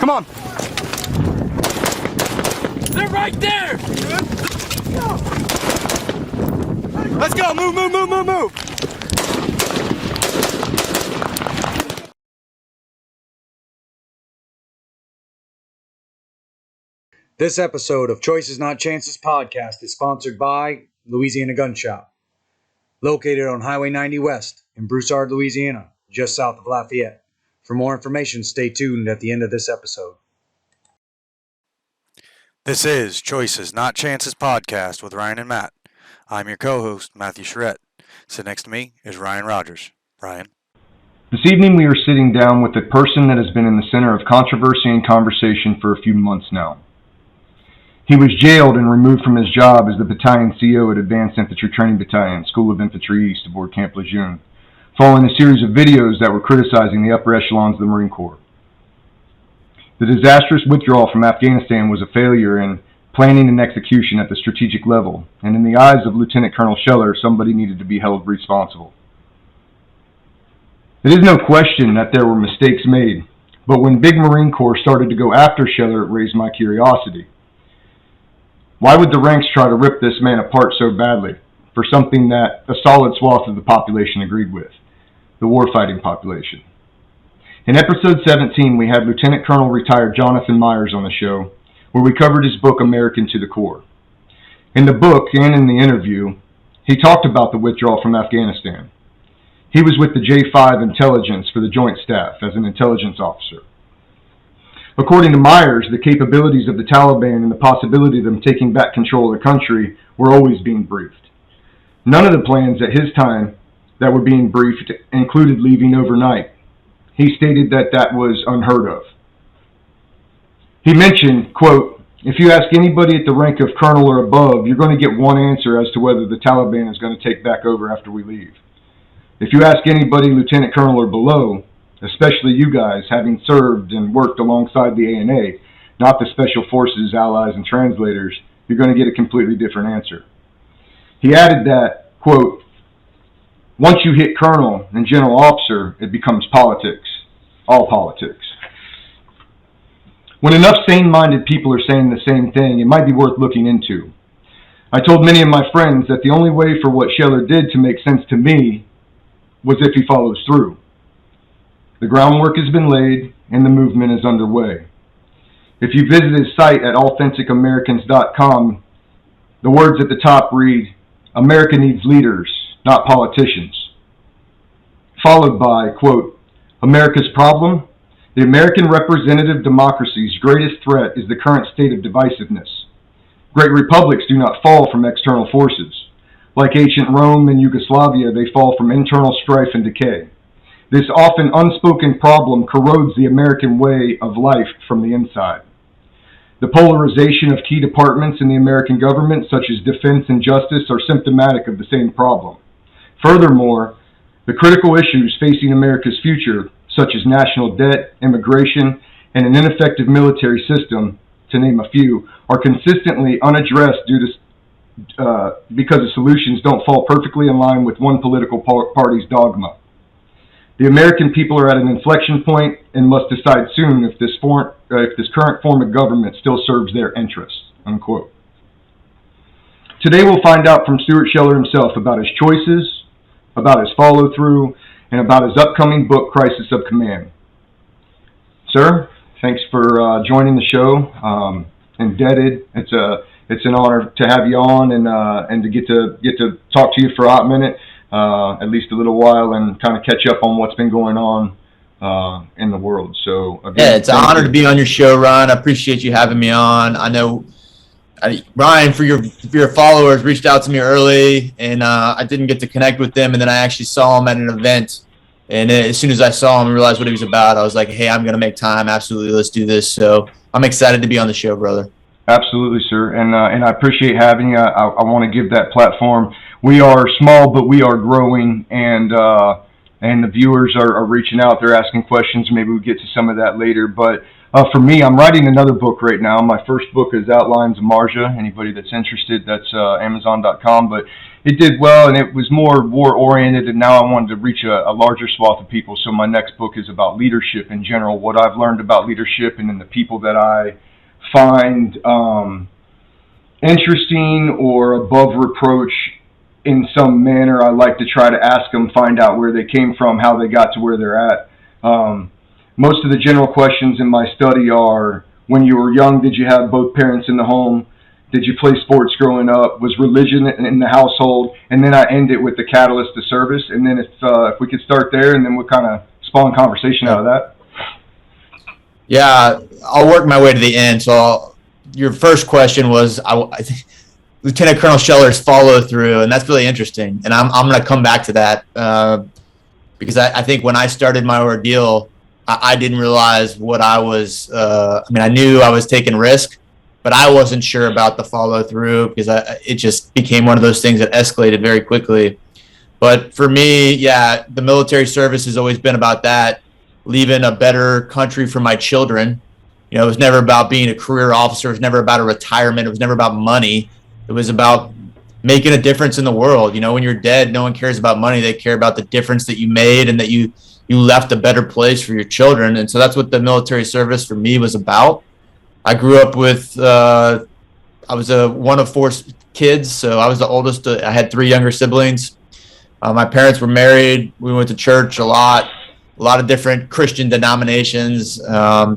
Come on. They're right there! Let's go. Move, move, move, move, move. This episode of Choices Not Chances podcast is sponsored by Louisiana Gun Shop, located on Highway 90 West in Broussard, Louisiana, just south of Lafayette. For more information, stay tuned at the end of this episode. This is Choices Not Chances podcast with Ryan and Matt. I'm your co-host, Matthew Charette. Sitting next to me is Ryan Rogers. Ryan. This evening we are sitting down with a person that has been in the center of controversy and conversation for a few months now. He was jailed and removed from his job as the Battalion CO at Advanced Infantry Training Battalion, School of Infantry East aboard Camp Lejeune, following a series of videos that were criticizing the upper echelons of the Marine Corps. The disastrous withdrawal from Afghanistan was a failure in planning and execution at the strategic level, and in the eyes of Lieutenant Colonel Scheller, somebody needed to be held responsible. It is no question that there were mistakes made, but when Big Marine Corps started to go after Scheller, it raised my curiosity. Why would the ranks try to rip this man apart so badly for something that a solid swath of the population agreed with, the warfighting population? In episode 17, we had Lieutenant Colonel retired Jonathan Myers on the show, where we covered his book, American to the Core. In the book and in the interview, he talked about the withdrawal from Afghanistan. He was with the J5 Intelligence for the Joint Staff as an intelligence officer. According to Myers, the capabilities of the Taliban and the possibility of them taking back control of the country were always being briefed. None of the plans at his time that were being briefed included leaving overnight. He stated that that was unheard of. He mentioned, quote, "If you ask anybody at the rank of colonel or above, you're going to get one answer as to whether the Taliban is going to take back over after we leave. If you ask anybody lieutenant colonel or below, especially you guys, having served and worked alongside the ANA, not the Special Forces, allies, and translators, you're going to get a completely different answer." He added that, quote, "Once you hit colonel and general officer, it becomes politics, all politics." When enough sane-minded people are saying the same thing, it might be worth looking into. I told many of my friends that the only way for what Scheller did to make sense to me was if he follows through. The groundwork has been laid, and the movement is underway. If you visit his site at AuthenticAmericans.com, the words at the top read, "America needs leaders, not politicians." Followed by, quote, "America's problem? The American representative democracy's greatest threat is the current state of divisiveness. Great republics do not fall from external forces. Like ancient Rome and Yugoslavia, they fall from internal strife and decay. This often unspoken problem corrodes the American way of life from the inside. The polarization of key departments in the American government, such as defense and justice, are symptomatic of the same problem. Furthermore, the critical issues facing America's future, such as national debt, immigration, and an ineffective military system, to name a few, are consistently unaddressed because the solutions don't fall perfectly in line with one political party's dogma. The American people are at an inflection point and must decide soon if this current form of government still serves their interests," unquote. Today we'll find out from Stuart Scheller himself about his choices, about his follow-through, and about his upcoming book, Crisis of Command. Sir, thanks for joining the show. Indebted. It's an honor to have you on and to get to talk to you for a hot minute. At least a little while, and kind of catch up on what's been going on in the world. So again, yeah, it's an honor to be on your show, Ryan. I appreciate you having me on. I know Ryan, for your followers, reached out to me early, and I didn't get to connect with them, and then I actually saw him at an event. And as soon as I saw him and realized what he was about, I was like, "Hey, I'm going to make time. Absolutely, let's do this." So I'm excited to be on the show, brother. Absolutely, sir, and I appreciate having you. I want to give that platform. We are small, but we are growing, and the viewers are reaching out. They're asking questions. Maybe we'll get to some of that later. But For me, I'm writing another book right now. My first book is Outlines of Marja. Anybody that's interested, that's Amazon.com. But it did well, and it was more war-oriented, and now I wanted to reach a larger swath of people. So my next book is about leadership in general, what I've learned about leadership, and then the people that I find interesting or above reproach in some manner. I like to try to ask them, find out where they came from, how they got to where they're at. Most of the general questions in my study are, when you were young, did you have both parents in the home? Did you play sports growing up? Was religion in the household? And then I end it with the catalyst to service. And then if we could start there, and then we'll kind of spawn conversation out of that. Yeah, I'll work my way to the end. So your first question was, I think Lieutenant Colonel Scheller's follow through, and that's really interesting. And I'm going to come back to that because I think when I started my ordeal, I didn't realize what I was. I knew I was taking risk, but I wasn't sure about the follow through because it just became one of those things that escalated very quickly. But for me, yeah, the military service has always been about that, leaving a better country for my children. You know, it was never about being a career officer. It was never about a retirement. It was never about money. It was about making a difference in the world. You know, when you're dead, no one cares about money. They care about the difference that you made and that you left a better place for your children. And so that's what the military service for me was about. I grew up with, I was one of 4 kids, so I was the oldest. I had 3 younger siblings. My parents were married. We went to church a lot of different Christian denominations. I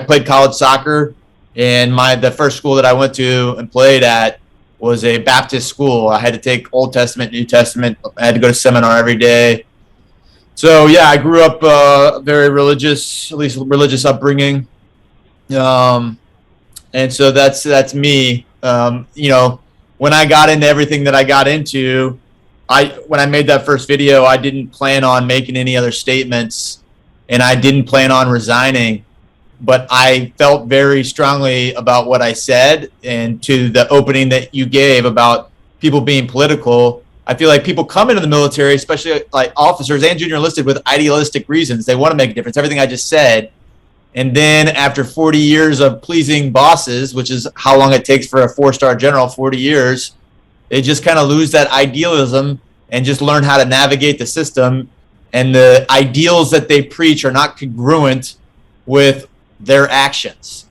played college soccer, and the first school that I went to and played at was a Baptist school. I had to take Old Testament, New Testament. I had to go to seminar every day. So yeah, I grew up very religious, at least religious upbringing. And so that's me. You know, when I got into everything that I got into, when I made that first video, I didn't plan on making any other statements, and I didn't plan on resigning, but I felt very strongly about what I said, and to the opening that you gave about people being political. I feel like people come into the military, especially like officers and junior enlisted, with idealistic reasons. They want to make a difference, everything I just said. And then after 40 years of pleasing bosses, which is how long it takes for a 4-star general, 40 years, they just kind of lose that idealism and just learn how to navigate the system. And the ideals that they preach are not congruent with their actions.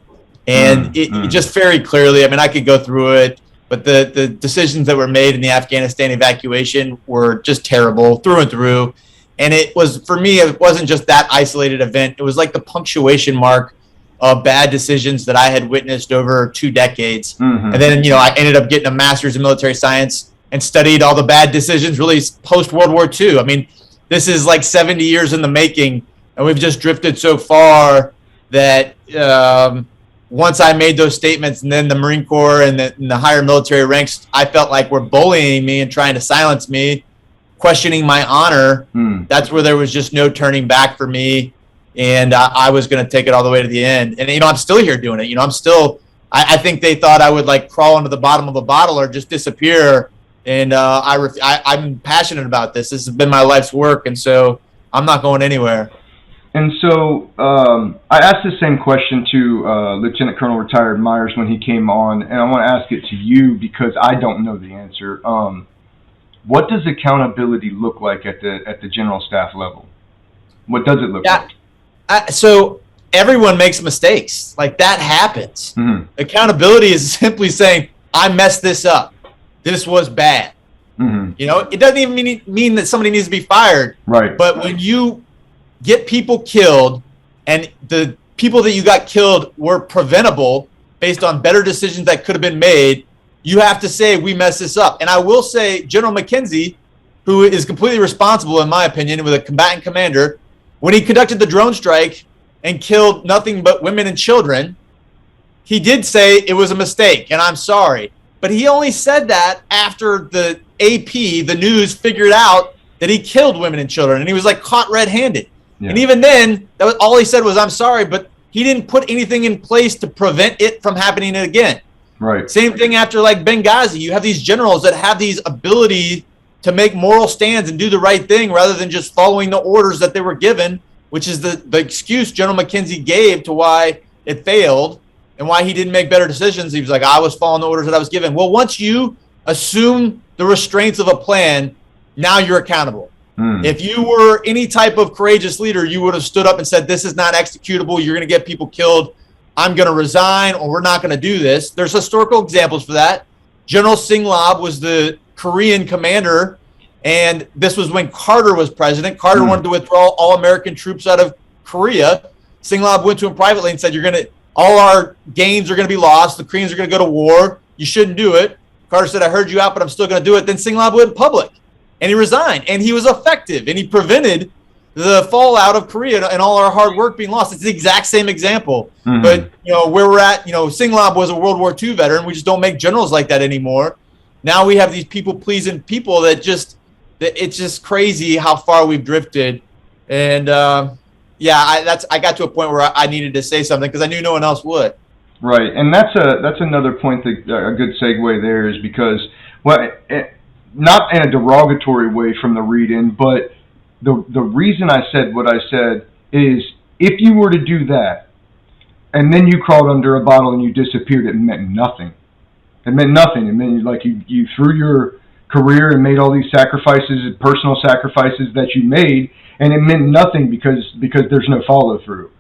And it just very clearly, I mean, I could go through it, but the decisions that were made in the Afghanistan evacuation were just terrible through and through. And it was, for me, it wasn't just that isolated event. It was like the punctuation mark of bad decisions that I had witnessed over 2 decades. And then, you know, I ended up getting a master's in military science and studied all the bad decisions really post-World War II. I mean, this is like 70 years in the making, and we've just drifted so far that once I made those statements, and then the Marine Corps and the higher military ranks, I felt like were bullying me and trying to silence me, questioning my honor. That's where there was just no turning back for me. And I was going to take it all the way to the end. And, you know, I'm still here doing it. You know, I'm still, I think they thought I would like crawl into the bottom of a bottle or just disappear. And I'm passionate about this. This has been my life's work. And so I'm not going anywhere. And so I asked the same question to Lieutenant Colonel Retired Myers when he came on, and I want to ask it to you because I don't know the answer. What does accountability look like at the general staff level? What does it look like? So everyone makes mistakes. Like, that happens. Accountability is simply saying, I messed this up. This was bad. You know, it doesn't even mean that somebody needs to be fired. Right. But when you get people killed, and the people that you got killed were preventable based on better decisions that could have been made, you have to say, we messed this up. And I will say, General McKenzie, who is completely responsible, in my opinion, with a combatant commander, when he conducted the drone strike and killed nothing but women and children, he did say it was a mistake, and I'm sorry. But he only said that after the AP, the news, figured out that he killed women and children, and he was like caught red-handed. Yeah. And even then, that was all he said was, I'm sorry, but he didn't put anything in place to prevent it from happening again. Right. Same thing after like Benghazi. You have these generals that have these ability to make moral stands and do the right thing rather than just following the orders that they were given which is the excuse General McKenzie gave to why it failed and why he didn't make better decisions. He was like, I was following the orders that I was given. Well, once you assume the restraints of a plan, now you're accountable. If you were any type of courageous leader, you would have stood up and said, this is not executable. You're going to get people killed. I'm going to resign, or we're not going to do this. There's historical examples for that. General Singlab was the Korean commander, and this was when Carter was president. Carter wanted to withdraw all American troops out of Korea. Singlab went to him privately and said, all our gains are going to be lost. The Koreans are going to go to war. You shouldn't do it. Carter said, I heard you out, but I'm still going to do it. Then Singlab went public. And he resigned, and he was effective, and he prevented the fallout of Korea and all our hard work being lost. It's the exact same example. But, where we're at, Singlab was a World War II veteran. We just don't make generals like that anymore. Now we have these people-pleasing people that it's just crazy how far we've drifted. And, I got to a point where I needed to say something because I knew no one else would. Right, and that's another point that a good segue there is because, not in a derogatory way from the read-in, but the reason I said what I said is if you were to do that and then you crawled under a bottle and you disappeared, it meant nothing. It meant nothing. It meant like you threw your career and made all these sacrifices, personal sacrifices that you made, and it meant nothing because there's no follow-through.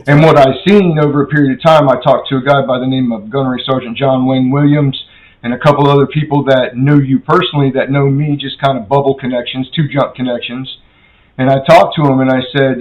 And what I've seen over a period of time, I talked to a guy by the name of Gunnery Sergeant John Wayne Williams, and a couple other people that know you personally, that know me, just kind of bubble connections, two jump connections. And I talked to him and I said,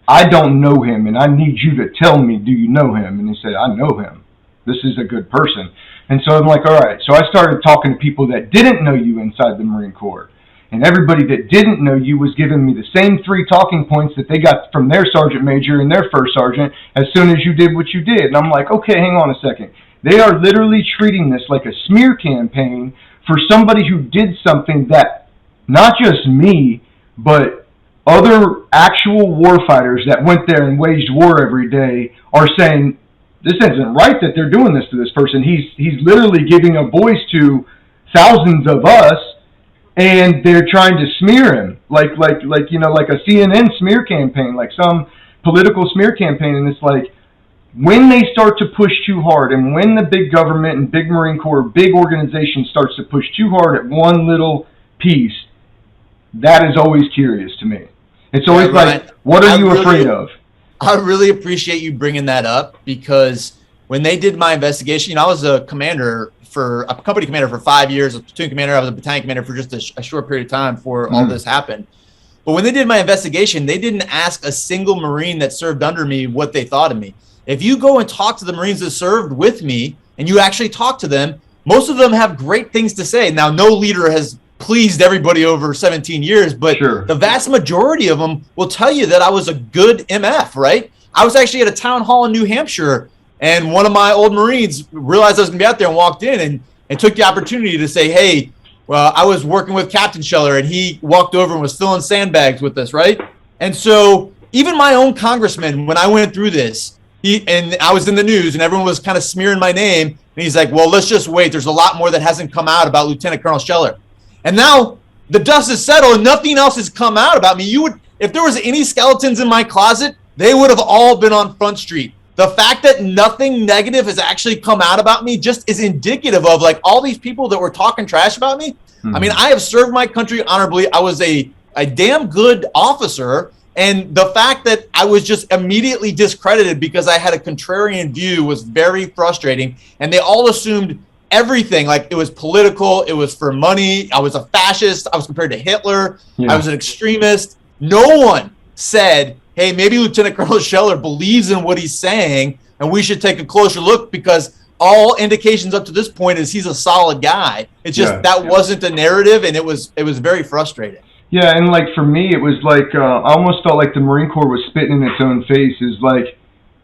I don't know him and I need you to tell me, do you know him? And he said, I know him. This is a good person. And so I'm like, all right. So I started talking to people that didn't know you inside the Marine Corps. And everybody that didn't know you was giving me the same 3 talking points that they got from their sergeant major and their first sergeant as soon as you did what you did. And I'm like, okay, hang on a second. They are literally treating this like a smear campaign for somebody who did something that not just me, but other actual warfighters that went there and waged war every day are saying, this isn't right that they're doing this to this person. He's literally giving a voice to thousands of us, and they're trying to smear him like a CNN smear campaign, like some political smear campaign. And it's like, when they start to push too hard, and when the big government and big Marine Corps, big organization starts to push too hard at one little piece, that is always curious to me. It's always like, what are you afraid of? I really appreciate you bringing that up, because when they did my investigation, I was a company commander for 5 years, a platoon commander. I was a battalion commander for just a short period of time before all this happened. But when they did my investigation, they didn't ask a single Marine that served under me what they thought of me. If you go and talk to the Marines that served with me and you actually talk to them, most of them have great things to say. Now, no leader has pleased everybody over 17 years, but the vast majority of them will tell you that I was a good MF, right? I was actually at a town hall in New Hampshire, and one of my old Marines realized I was going to be out there and walked in and took the opportunity to say, hey, well, I was working with Captain Scheller, and he walked over and was filling sandbags with us, right? And so even my own congressman, when I went through this, and I was in the news and everyone was kind of smearing my name, and he's like, well, let's just wait. There's a lot more that hasn't come out about Lieutenant Colonel Scheller. And now the dust is settled and nothing else has come out about me. If there was any skeletons in my closet, they would have all been on Front Street. The fact that nothing negative has actually come out about me just is indicative of like all these people that were talking trash about me. I mean, I have served my country honorably. I was a damn good officer. And the fact that I was just immediately discredited because I had a contrarian view was very frustrating. And they all assumed everything, like it was political, it was for money, I was a fascist, I was compared to Hitler, I was an extremist. No one said, hey, maybe Lieutenant Colonel Scheller believes in what he's saying and we should take a closer look, because all indications up to this point is he's a solid guy. It's just that wasn't the narrative, and it was very frustrating. Yeah, and like for me, it was like I almost felt like the Marine Corps was spitting in its own face. Is like,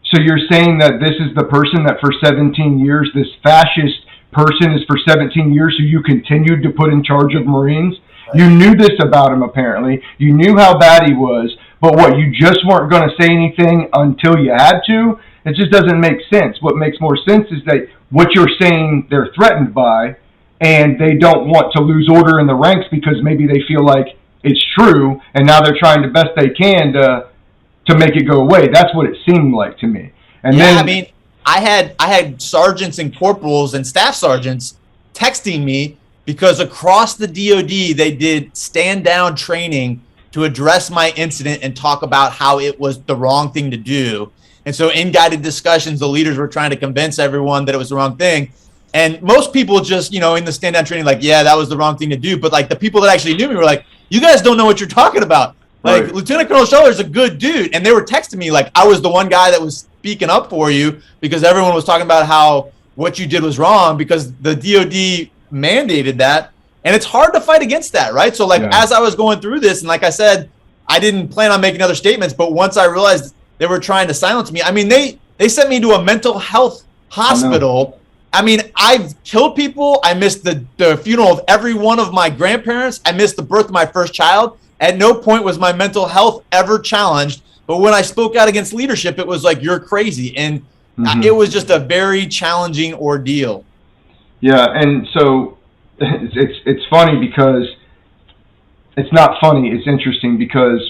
so you're saying that this is the person that for 17 years, this fascist person is for 17 years who you continued to put in charge of Marines? Right. You knew this about him, apparently. You knew how bad he was, but what, you just weren't going to say anything until you had to? It just doesn't make sense. What makes more sense is that what you're saying they're threatened by, and they don't want to lose order in the ranks because maybe they feel like it's true, and now they're trying the best they can to make it go away. That's what it seemed like to me. And yeah, then, I mean, I had sergeants and corporals and staff sergeants texting me because across the DOD they did stand down training to address my incident and talk about how it was the wrong thing to do. And so in guided discussions, the leaders were trying to convince everyone that it was the wrong thing. And most people just, in the stand down training, like, yeah, that was the wrong thing to do. But like the people that actually knew me were like, you guys don't know what you're talking about. Like right. Lieutenant Colonel Scheller is a good dude. And they were texting me like I was the one guy that was speaking up for you because everyone was talking about how what you did was wrong because the DOD mandated that. And it's hard to fight against that, right? So like as I was going through this, and like I said, I didn't plan on making other statements, but once I realized they were trying to silence me, I mean, they sent me to a mental health hospital. I mean, I've killed people. I missed the funeral of every one of my grandparents. I missed the birth of my first child. At no point was my mental health ever challenged. But when I spoke out against leadership, it was like, you're crazy. And it was just a very challenging ordeal. Yeah, and so it's funny because it's not funny. It's interesting because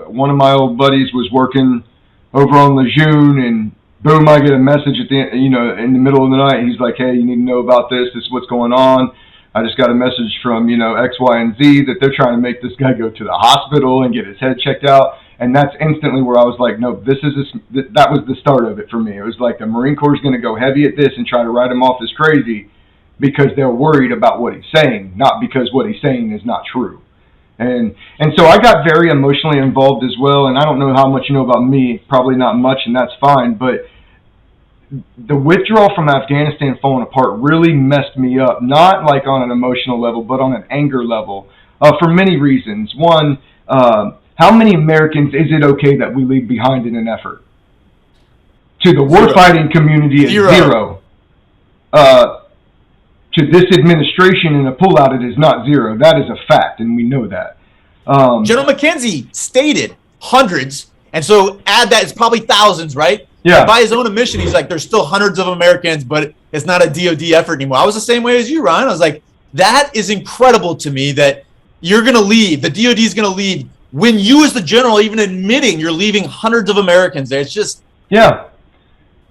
one of my old buddies was working over on Lejeune, and boom, I get a message at the in the middle of the night. He's like, "Hey, you need to know about this. This is what's going on. I just got a message from X, Y, and Z that they're trying to make this guy go to the hospital and get his head checked out." And that's instantly where I was like, "No, that was the start of it for me." It was like the Marine Corps is going to go heavy at this and try to write him off as crazy because they're worried about what he's saying, not because what he's saying is not true. And so I got very emotionally involved as well, and I don't know how much you know about me, probably not much, and that's fine, but the withdrawal from Afghanistan falling apart really messed me up, not like on an emotional level, but on an anger level, for many reasons. One, how many Americans is it okay that we leave behind in an effort? To the warfighting community, it's zero. To this administration in a pullout, it is not zero. That is a fact, and we know that. General McKenzie stated hundreds, and so add that, it's probably thousands, right? Yeah. And by his own admission, he's like, there's still hundreds of Americans, but it's not a DOD effort anymore. I was the same way as you, Ryan. I was like, that is incredible to me that you're going to leave. The DOD is going to leave when you as the general even admitting you're leaving hundreds of Americans there. It's just...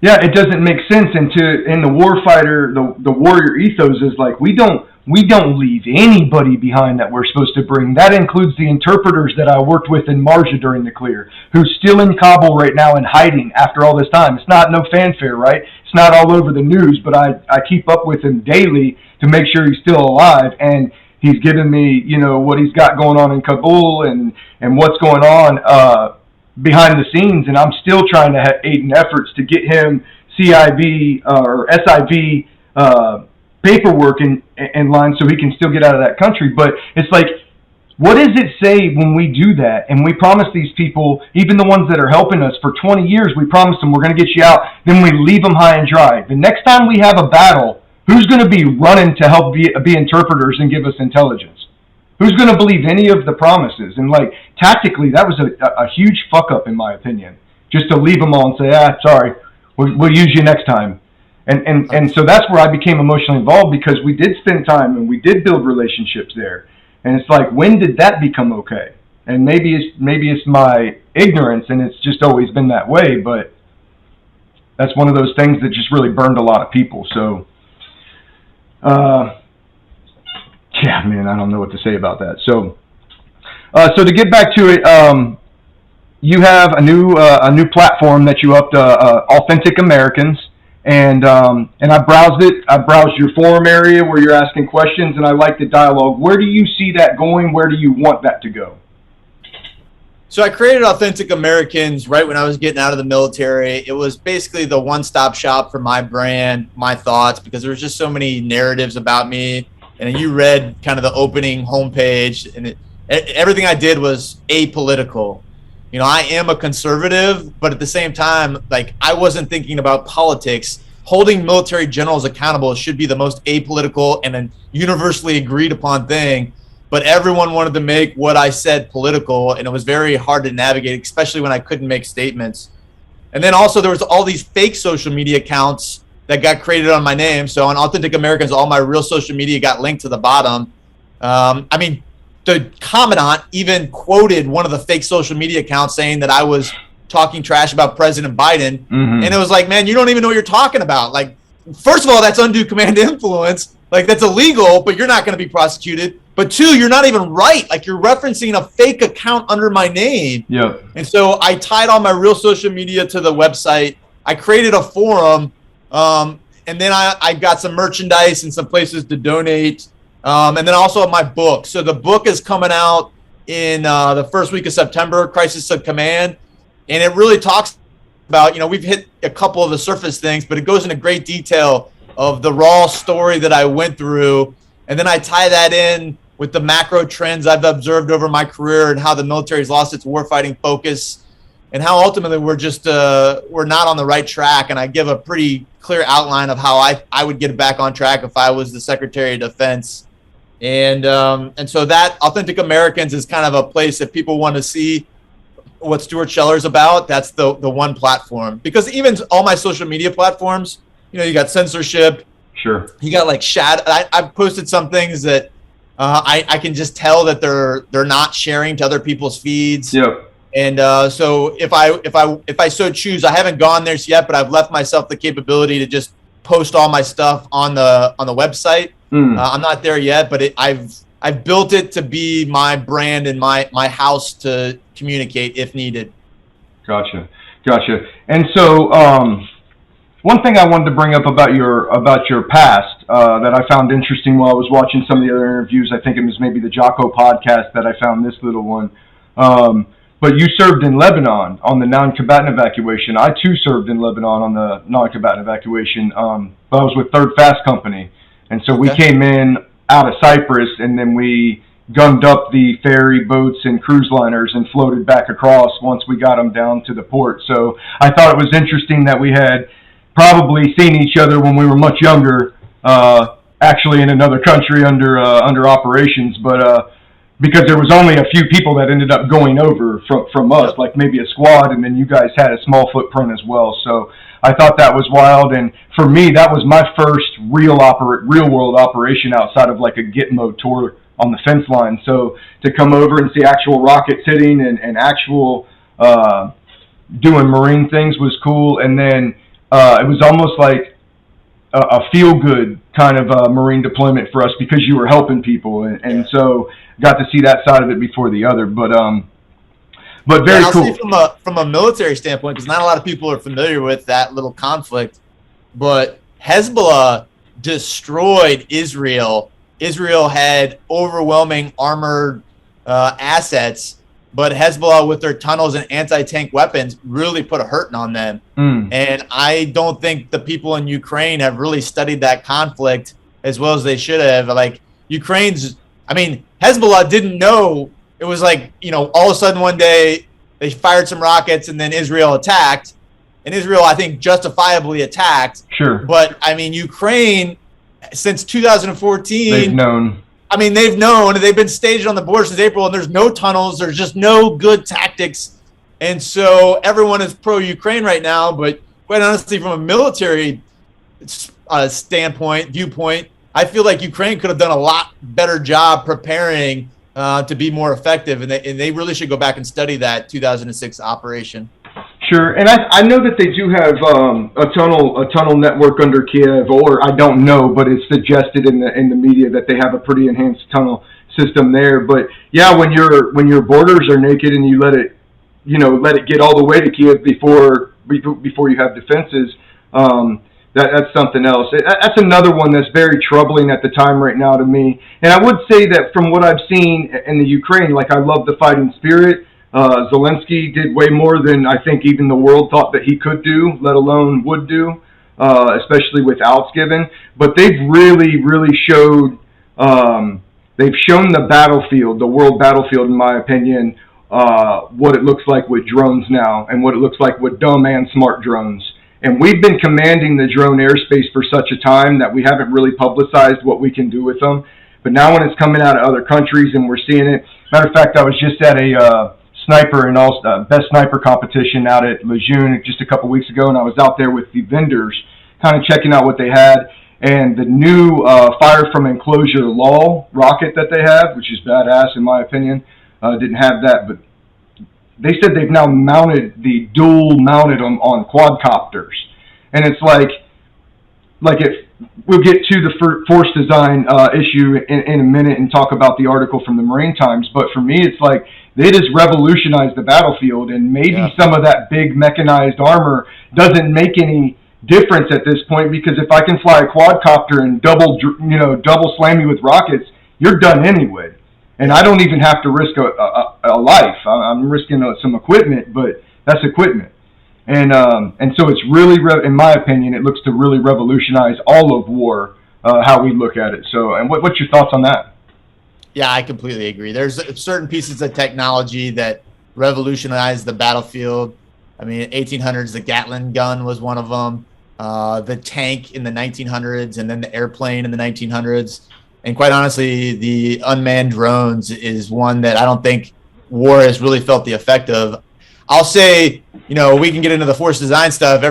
Yeah, it doesn't make sense. And in the warfighter, the warrior ethos is like, we don't leave anybody behind that we're supposed to bring. That includes the interpreters that I worked with in Marja during the clear, who's still in Kabul right now and hiding after all this time. It's not no fanfare, right? It's not all over the news, but I keep up with him daily to make sure he's still alive. And he's given me, what he's got going on in Kabul and what's going on behind the scenes, and I'm still trying to aid in efforts to get him CIV or SIV paperwork in line so he can still get out of that country. But it's like, what does it say when we do that? And we promise these people, even the ones that are helping us for 20 years, we promise them we're going to get you out. Then we leave them high and dry. The next time we have a battle, who's going to be running to help be interpreters and give us intelligence? Who's going to believe any of the promises? And like tactically, that was a huge fuck up in my opinion. Just to leave them all and say, sorry, we'll use you next time. And so that's where I became emotionally involved because we did spend time and we did build relationships there. And it's like, when did that become okay? And maybe it's my ignorance and it's just always been that way. But that's one of those things that just really burned a lot of people. So. Yeah, man, I don't know what to say about that. So to get back to it, you have a new platform that you upped, Authentic Americans, and I browsed it. I browsed your forum area where you're asking questions, and I like the dialogue. Where do you see that going? Where do you want that to go? So I created Authentic Americans right when I was getting out of the military. It was basically the one-stop shop for my brand, my thoughts, because there was just so many narratives about me. And you read kind of the opening homepage, and everything I did was apolitical. I am a conservative, but at the same time, like, I wasn't thinking about politics. Holding military generals accountable should be the most apolitical and an universally agreed upon thing. But everyone wanted to make what I said political, and it was very hard to navigate, especially when I couldn't make statements. And then also there was all these fake social media accounts that got created on my name. So on Authentic Americans, all my real social media got linked to the bottom. The Commandant even quoted one of the fake social media accounts saying that I was talking trash about President Biden. And it was like, man, you don't even know what you're talking about. Like, first of all, that's undue command influence. Like, that's illegal, but you're not going to be prosecuted. But two, you're not even right. Like, you're referencing a fake account under my name. Yep. And so I tied all my real social media to the website. I created a forum, and then I got some merchandise and some places to donate. And then also my book. So the book is coming out in the first week of September, Crisis of Command. And it really talks about, we've hit a couple of the surface things, but it goes into great detail of the raw story that I went through. And then I tie that in with the macro trends I've observed over my career and how the military's lost its warfighting focus and how ultimately we're just we're not on the right track. And I give a pretty clear outline of how I would get back on track if I was the Secretary of Defense. And so that Authentic Americans is kind of a place that people want to see what Stuart Scheller's about. That's the one platform, because even all my social media platforms, you got censorship. Sure. You got like I've posted some things that I can just tell that they're not sharing to other people's feeds. Yep. And so if I so choose, I haven't gone there yet, but I've left myself the capability to just post all my stuff on the website. I'm not there yet, but I've built it to be my brand and my house to communicate if needed. Gotcha. And so one thing I wanted to bring up about your past that I found interesting while I was watching some of the other interviews. I think it was maybe the Jocko podcast that I found this little one. But you served in Lebanon on the non-combatant evacuation. I too served in Lebanon on the non-combatant evacuation. But I was with 3rd Fast Company. And so we came in out of Cyprus, and then we gunned up the ferry boats and cruise liners and floated back across once we got them down to the port. So I thought it was interesting that we had probably seen each other when we were much younger, actually in another country under operations, but because there was only a few people that ended up going over from us, like maybe a squad, and then you guys had a small footprint as well. So I thought that was wild, and for me, that was my first real world operation outside of like a Gitmo tour on the fence line. So to come over and see actual rockets hitting and actual doing Marine things was cool. And then it was almost like a feel-good kind of Marine deployment for us because you were helping people, and so got to see that side of it before the other. But very cool. Say from a military standpoint, because not a lot of people are familiar with that little conflict, but Hezbollah destroyed Israel. Israel had overwhelming armored assets, but Hezbollah, with their tunnels and anti-tank weapons, really put a hurting on them. And I don't think the people in Ukraine have really studied that conflict as well as they should have. Like, Hezbollah didn't know. It was like, all of a sudden one day they fired some rockets and then Israel attacked. And Israel, I think, justifiably attacked. Sure. But, Ukraine, since 2014... They've known. They've known. They've been staged on the border since April, and there's no tunnels. There's just no good tactics. And so everyone is pro-Ukraine right now. But quite honestly, from a military viewpoint, I feel like Ukraine could have done a lot better job preparing to be more effective, and they really should go back and study that 2006 operation. Sure, and I know that they do have a tunnel network under Kiev, or I don't know, but it's suggested in the media that they have a pretty enhanced tunnel system there. But yeah, when your borders are naked and you let it get all the way to Kiev before you have defenses. That's something else. That's another one that's very troubling at the time right now to me. And I would say that from what I've seen in the Ukraine, like, I love the fighting spirit. Zelensky did way more than I think even the world thought that he could do, let alone would do, especially with outs given. But they've really, really showed, they've shown the battlefield, the world battlefield, in my opinion, what it looks like with drones now and what it looks like with dumb and smart drones. And we've been commanding the drone airspace for such a time that we haven't really publicized what we can do with them. But now when it's coming out of other countries and we're seeing it, matter of fact, I was just at a sniper and best sniper competition out at Lejeune just a couple weeks ago, and I was out there with the vendors, kind of checking out what they had. And the new fire from enclosure LOL rocket that they have, which is badass in my opinion, didn't have that, but they said they've now mounted the dual-mounted on quadcopters. And it's like if we'll get to the force design issue in a minute and talk about the article from the Marine Times. But for me, it's like they just revolutionized the battlefield, and maybe some of that big mechanized armor doesn't make any difference at this point, because if I can fly a quadcopter and double slam you with rockets, you're done anyway. And I don't even have to risk a life. I'm risking some equipment, but that's equipment. And so it's really, in my opinion, it looks to really revolutionize all of war, how we look at it. So, and what's your thoughts on that? Yeah, I completely agree. There's certain pieces of technology that revolutionized the battlefield. I mean, 1800s, the Gatling gun was one of them. The tank in the 1900s, and then the airplane in the 1900s. And quite honestly, the unmanned drones is one that I don't think war has really felt the effect of. I'll say, we can get into the force design stuff.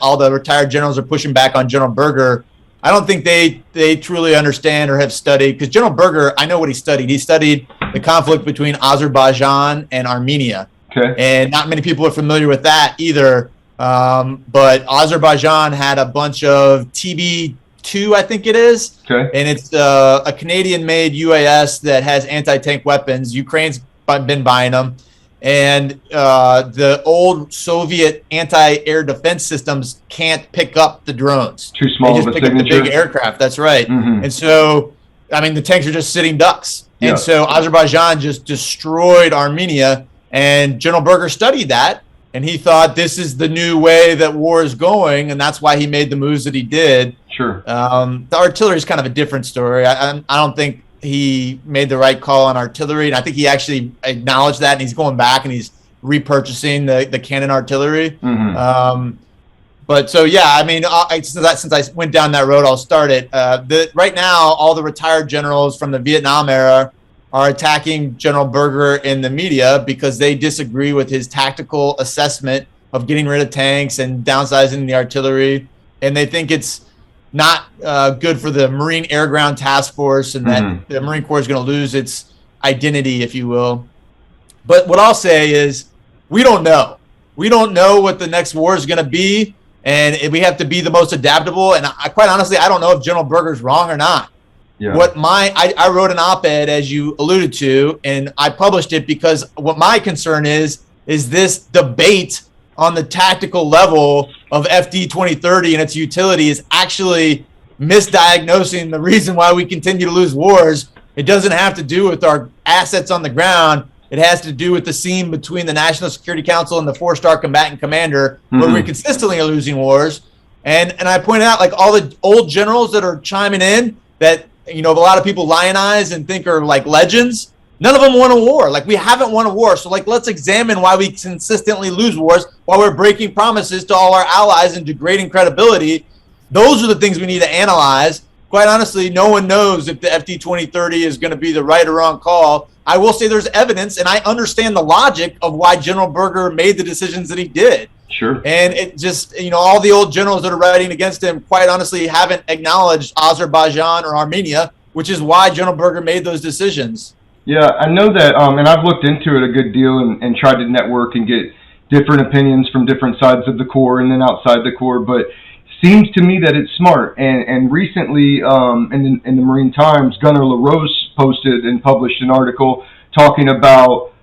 All the retired generals are pushing back on General Berger. I don't think they truly understand or have studied, because General Berger, I know what he studied. He studied the conflict between Azerbaijan and Armenia. Okay. And not many people are familiar with that either. But Azerbaijan had a bunch of TB2, I think it is. Okay. And it's a Canadian-made UAS that has anti-tank weapons. Ukraine's been buying them. And the old Soviet anti-air defense systems can't pick up the drones. Too small of a signature. They just pick up the big aircraft. That's right. Mm-hmm. And so, the tanks are just sitting ducks. Yeah. And so Azerbaijan just destroyed Armenia. And General Berger studied that. And he thought this is the new way that war is going, and that's why he made the moves that he did. Sure. The artillery is kind of a different story. I don't think he made the right call on artillery, and I think he actually acknowledged that, and he's going back and he's repurchasing the cannon artillery. Mm-hmm. But so, yeah, since I went down that road, I'll start it. Right now, all the retired generals from the Vietnam era are attacking General Berger in the media because they disagree with his tactical assessment of getting rid of tanks and downsizing the artillery. And they think it's not good for the Marine Air Ground Task Force, and that the Marine Corps is going to lose its identity, if you will. But what I'll say is we don't know. We don't know what the next war is going to be, and we have to be the most adaptable. And quite honestly, I don't know if General Berger's wrong or not. Yeah. I wrote an op-ed, as you alluded to, and I published it because what my concern is this debate on the tactical level of FD 2030 and its utility is actually misdiagnosing the reason why we continue to lose wars. It doesn't have to do with our assets on the ground. It has to do with the seam between the National Security Council and the 4-star combatant commander, where we consistently are losing wars. And I pointed out, like, all the old generals that are chiming in that, a lot of people lionize and think are like legends. None of them won a war. Like, we haven't won a war. So, let's examine why we consistently lose wars while we're breaking promises to all our allies and degrading credibility. Those are the things we need to analyze. Quite honestly, no one knows if the FD 2030 is going to be the right or wrong call. I will say there's evidence, and I understand the logic of why General Berger made the decisions that he did. Sure. And it just, all the old generals that are writing against him, quite honestly, haven't acknowledged Azerbaijan or Armenia, which is why General Berger made those decisions. Yeah, I know that, and I've looked into it a good deal and tried to network and get different opinions from different sides of the Corps and then outside the Corps, but it seems to me that it's smart. And recently, in the Marine Times, Gunnar LaRose posted and published an article talking about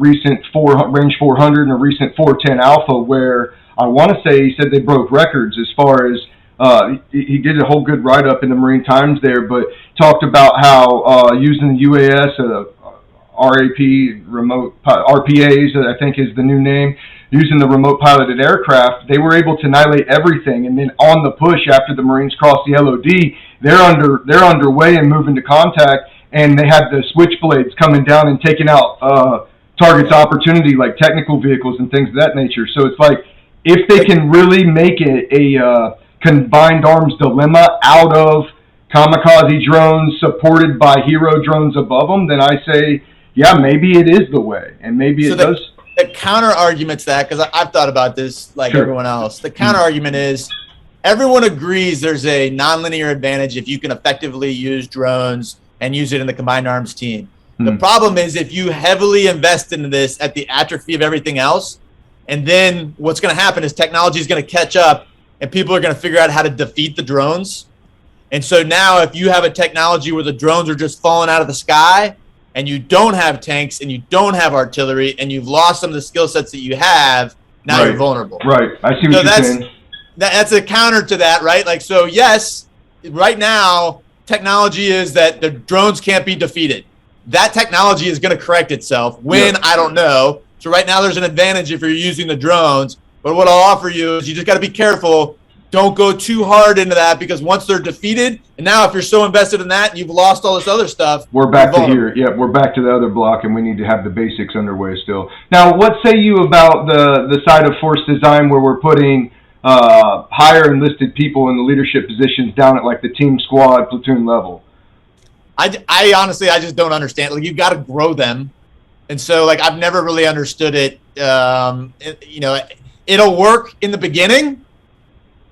recent range 400 and a recent 410 Alpha, where I want to say he said they broke records as far as he did a whole good write-up in the Marine Times there, but talked about how using the UAS, RPAs, I think is the new name, using the remote piloted aircraft, they were able to annihilate everything. And then on the push, after the Marines crossed the LOD, they're underway and moving to contact, and they had the switchblades coming down and taking out targets opportunity, like technical vehicles and things of that nature. So it's like, if they can really make it a combined arms dilemma out of kamikaze drones supported by hero drones above them, then I say, yeah, maybe it is the way, and maybe it does. The counter argument to that, because I've thought about this like everyone else, the counter argument is everyone agrees there's a nonlinear advantage if you can effectively use drones and use it in the combined arms team. The problem is if you heavily invest into this at the atrophy of everything else, and then what's going to happen is technology is going to catch up and people are going to figure out how to defeat the drones. And so now if you have a technology where the drones are just falling out of the sky and you don't have tanks and you don't have artillery and you've lost some of the skill sets that you have, now you're vulnerable. Right. I see what you're saying. That's a counter to that, right? Like, so yes, right now, technology is that the drones can't be defeated. That technology is going to correct itself. When, I don't know. So right now there's an advantage if you're using the drones. But what I'll offer you is you just got to be careful. Don't go too hard into that, because once they're defeated, and now if you're so invested in that, you've lost all this other stuff. We're back to here. Yeah, we're back to the other block, and we need to have the basics underway still. Now, what say you about the side of force design where we're putting higher enlisted people in the leadership positions down at like the team, squad, platoon level? I honestly, I just don't understand. Like, you've got to grow them. And so, like, I've never really understood it. You know, it'll work in the beginning,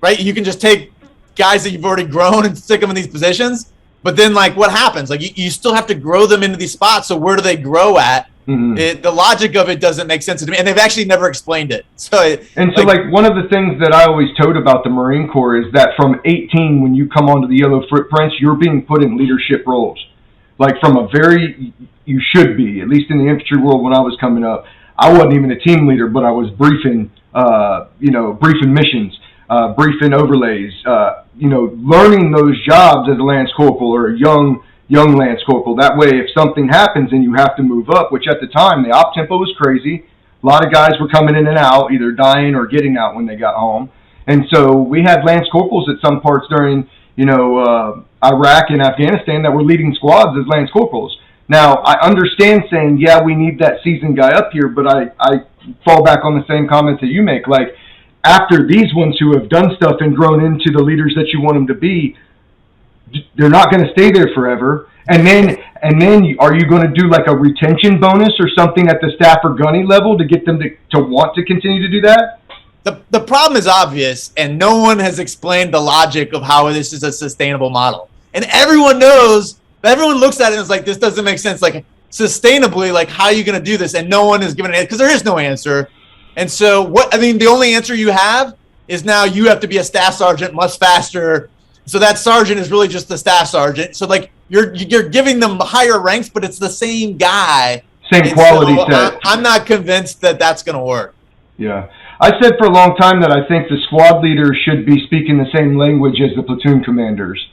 right? You can just take guys that you've already grown and stick them in these positions. But then, like, what happens? Like, you still have to grow them into these spots. So where do they grow at? The logic of it doesn't make sense to me. And they've actually never explained it. So one of the things that I always told about the Marine Corps is that from 18, when you come onto the yellow footprints, you're being put in leadership roles. Like, from a very, you should be, at least in the infantry world when I was coming up. I wasn't even a team leader, but I was briefing, briefing missions, briefing overlays, learning those jobs as a Lance Corporal or a young Lance Corporal. That way, if something happens and you have to move up, which at the time, the op tempo was crazy. A lot of guys were coming in and out, either dying or getting out when they got home. And so we had Lance Corporals at some parts during, Iraq and Afghanistan that were leading squads as Lance Corporals. Now, I understand saying, yeah, we need that seasoned guy up here, but I fall back on the same comments that you make. Like, after these ones who have done stuff and grown into the leaders that you want them to be, they're not going to stay there forever. And then are you going to do like a retention bonus or something at the staff or gunny level to get them to want to continue to do that? The problem is obvious, and no one has explained the logic of how this is a sustainable model. And everyone knows, everyone looks at it and is like, this doesn't make sense. Like, sustainably, like, how are you going to do this? And no one has given an answer, because there is no answer. And so the only answer you have is now you have to be a staff sergeant much faster. So that sergeant is really just the staff sergeant. So, like, you're giving them higher ranks, but it's the same guy. Same quality set. I'm not convinced that that's going to work. Yeah. I said for a long time that I think the squad leaders should be speaking the same language as the platoon commanders.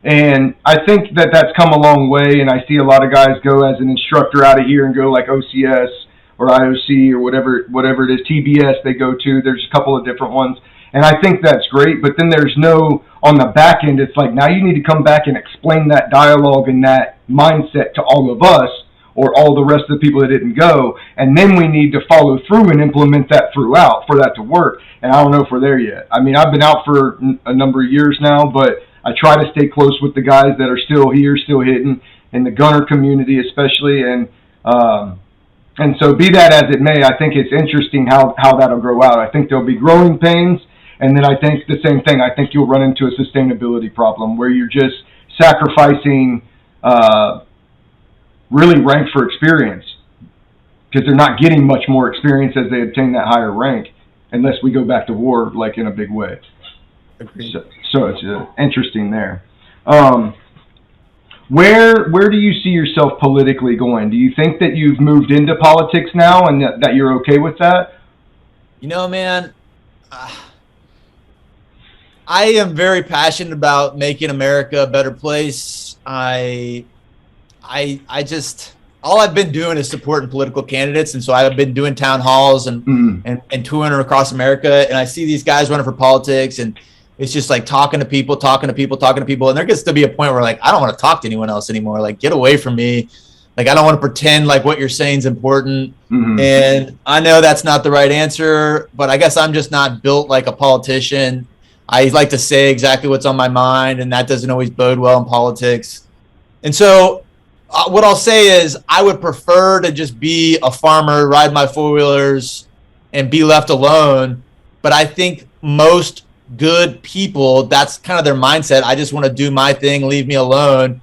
And I think that that's come a long way, and I see a lot of guys go as an instructor out of here and go like OCS or IOC or whatever it is, TBS they go to. There's a couple of different ones. And I think that's great, but then there's no, on the back end, it's like, now you need to come back and explain that dialogue and that mindset to all of us or all the rest of the people that didn't go, and then we need to follow through and implement that throughout for that to work. And I don't know if we're there yet. I mean, I've been out for a number of years now, but I try to stay close with the guys that are still here, still hitting, in the gunner community especially, and so be that as it may, I think it's interesting how that'll grow out. I think there'll be growing pains. And then I think the same thing. I think you'll run into a sustainability problem where you're just sacrificing really rank for experience, because they're not getting much more experience as they obtain that higher rank unless we go back to war, like, in a big way. Agreed. So it's interesting there. Where do you see yourself politically going? Do you think that you've moved into politics now and that you're okay with that? You know, man, I am very passionate about making America a better place. I just, all I've been doing is supporting political candidates. And so I've been doing town halls and touring across America. And I see these guys running for politics, and it's just like talking to people. And there gets to be a point where, like, I don't want to talk to anyone else anymore. Like, get away from me. Like, I don't want to pretend like what you're saying is important. And I know that's not the right answer, but I guess I'm just not built like a politician. I like to say exactly what's on my mind, and that doesn't always bode well in politics. And so what I'll say is I would prefer to just be a farmer, ride my four-wheelers, and be left alone. But I think most good people, that's kind of their mindset. I just want to do my thing, leave me alone.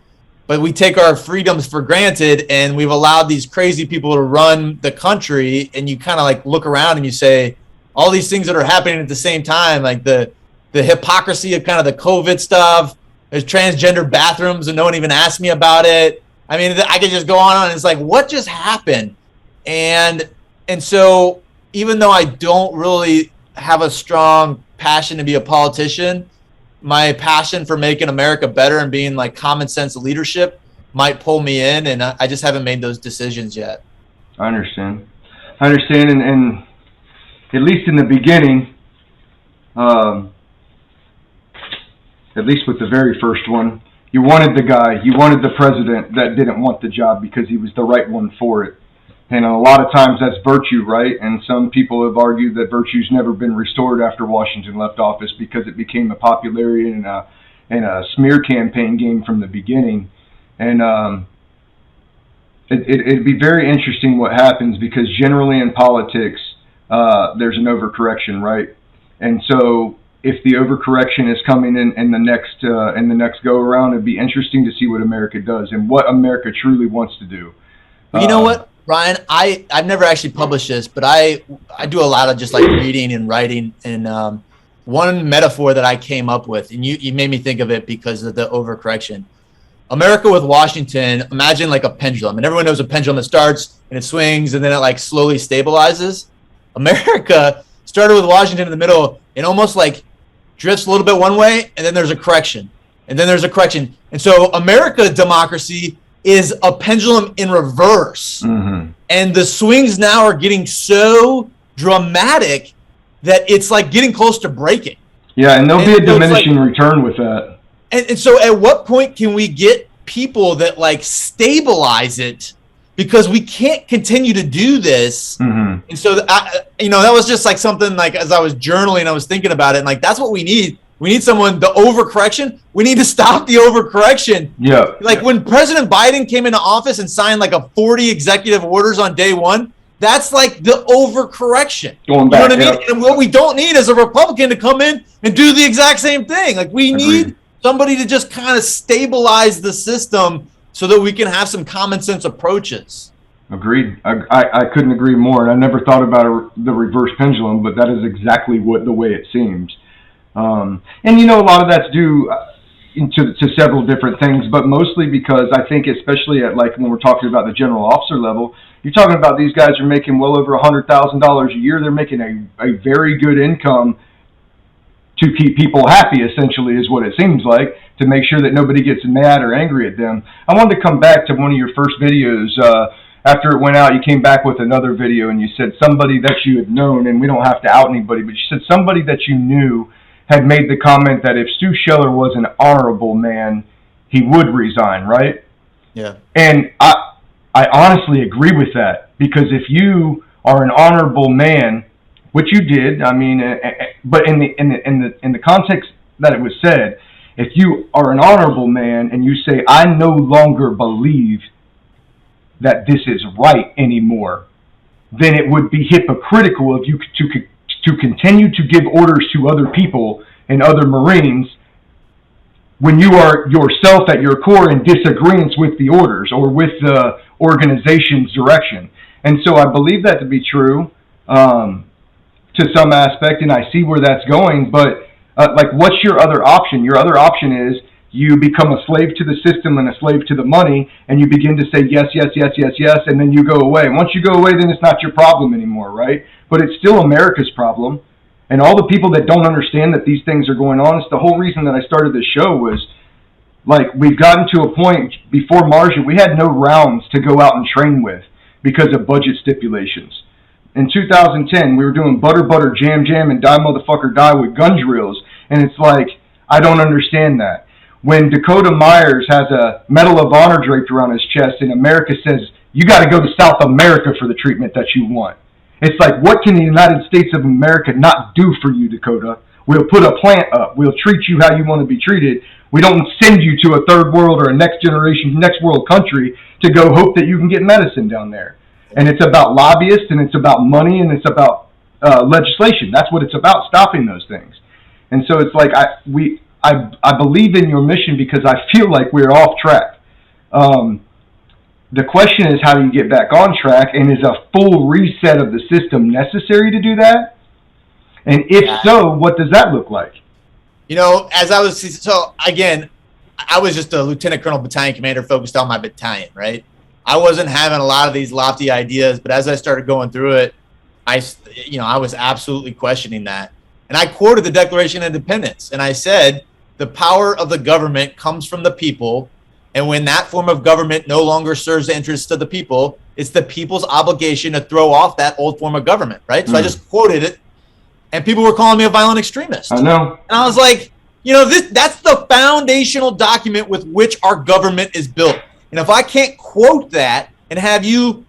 but we take our freedoms for granted, and we've allowed these crazy people to run the country. And you kind of like look around and you say, all these things that are happening at the same time, like the hypocrisy of kind of the COVID stuff. There's transgender bathrooms and no one even asked me about it. I mean, I could just go on and it's like, what just happened? And so even though I don't really have a strong passion to be a politician, my passion for making America better and being like common sense leadership might pull me in, and I just haven't made those decisions yet. I understand. And at least in the beginning, at least with the very first one, you wanted the president that didn't want the job because he was the right one for it. And a lot of times that's virtue, right? And some people have argued that virtue's never been restored after Washington left office because it became a popularity and a smear campaign game from the beginning. And it'd be very interesting what happens, because generally in politics, there's an overcorrection, right? And so if the overcorrection is coming in the next go around, it'd be interesting to see what America does and what America truly wants to do. Well, you know what, Ryan, I've never actually published this, but I do a lot of just like reading and writing. And one metaphor that I came up with, and you made me think of it because of the overcorrection. America with Washington, imagine like a pendulum, and everyone knows a pendulum that starts and it swings and then it like slowly stabilizes. America started with Washington in the middle and almost like drifts a little bit one way, and then there's a correction, and then there's a correction. And so America democracy is a pendulum in reverse. Mm-hmm. And the swings now are getting so dramatic that it's like getting close to breaking. Yeah, and there'll be a diminishing return with that. And so at what point can we get people that like stabilize it? Because we can't continue to do this. Mm-hmm. And so, that was just like something like as I was journaling, I was thinking about it. And like, that's what we need. We need someone, the overcorrection. We need to stop the overcorrection. Yeah. Like when President Biden came into office and signed like a 40 executive orders on day one, that's like the overcorrection. Going back, you know what I mean? And what we don't need is a Republican to come in and do the exact same thing. Like we need somebody to just kind of stabilize the system so that we can have some common sense approaches. Agreed. I couldn't agree more. And I never thought about the reverse pendulum, but that is exactly the way it seems. And a lot of that's due to several different things, but mostly because I think, especially at like when we're talking about the general officer level, you're talking about these guys are making well over $100,000 a year. They're making a very good income to keep people happy, essentially, is what it seems like, to make sure that nobody gets mad or angry at them. I wanted to come back to one of your first videos. After it went out, you came back with another video, and you said somebody that you had known, and we don't have to out anybody, but you said somebody that you knew had made the comment that if Stu Scheller was an honorable man, he would resign, right? Yeah. And I honestly agree with that, because if you are an honorable man, which you did, I mean, but in the context that it was said, if you are an honorable man and you say, I no longer believe that this is right anymore, then it would be hypocritical of you to continue to give orders to other people and other Marines when you are yourself at your core in disagreement with the orders or with the organization's direction. And so I believe that to be true to some aspect, and I see where that's going, but what's your other option? Your other option is you become a slave to the system and a slave to the money, and you begin to say yes, yes, yes, yes, yes, and then you go away. And once you go away, then it's not your problem anymore, right? But it's still America's problem. And all the people that don't understand that these things are going on, it's the whole reason that I started this show was, like, we've gotten to a point before Marja, we had no rounds to go out and train with because of budget stipulations. In 2010, we were doing butter, jam, and die, motherfucker, die with gun drills. And it's like, I don't understand that. When Dakota Myers has a Medal of Honor draped around his chest and America says, you got to go to South America for the treatment that you want. It's like, what can the United States of America not do for you, Dakota? We'll put a plant up. We'll treat you how you want to be treated. We don't send you to a third world or a next world country to go hope that you can get medicine down there. And it's about lobbyists, and it's about money, and it's about legislation. That's what it's about, stopping those things. And so it's like I believe in your mission because I feel like we're off track. The question is, how do you get back on track, and is a full reset of the system necessary to do that? And if so, what does that look like? I was just a lieutenant colonel battalion commander focused on my battalion, right? I wasn't having a lot of these lofty ideas, but as I started going through it, I was absolutely questioning that. And I quoted the Declaration of Independence, and I said, the power of the government comes from the people, and when that form of government no longer serves the interests of the people, it's the people's obligation to throw off that old form of government, right? So I just quoted it, and people were calling me a violent extremist. I know. And I was like, that's the foundational document with which our government is built. And if I can't quote that and have you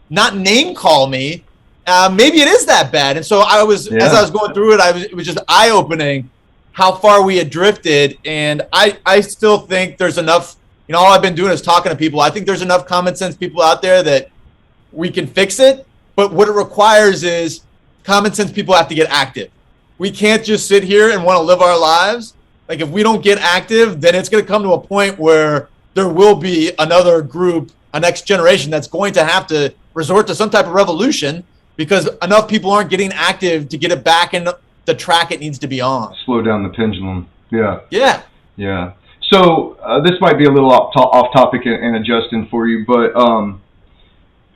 not name call me, maybe it is that bad. And so as I was going through it, it was just eye opening how far we had drifted. And I still think there's enough, all I've been doing is talking to people. I think there's enough common sense people out there that we can fix it. But what it requires is common sense people have to get active. We can't just sit here and want to live our lives. Like, if we don't get active, then it's going to come to a point where there will be another group, a next generation that's going to have to resort to some type of revolution because enough people aren't getting active to get it back in the track it needs to be on. Slow down the pendulum. Yeah. Yeah. Yeah. So this might be a little off topic and adjusting for you, but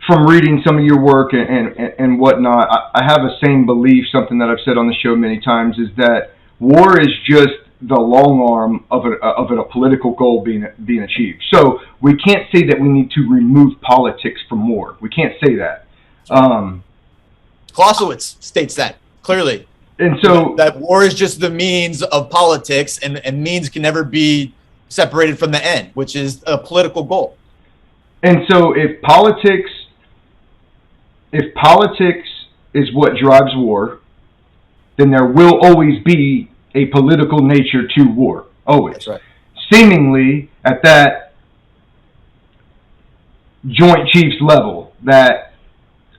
from reading some of your work and whatnot, I have a same belief, something that I've said on the show many times, is that war is just the long arm of a political goal being achieved. So we can't say that we need to remove politics from war. We can't say that. Clausewitz states that clearly. And so that war is just the means of politics, and means can never be separated from the end, which is a political goal. And so if politics is what drives war, then there will always be a political nature to war. Always. That's right. Seemingly at that Joint Chiefs level, that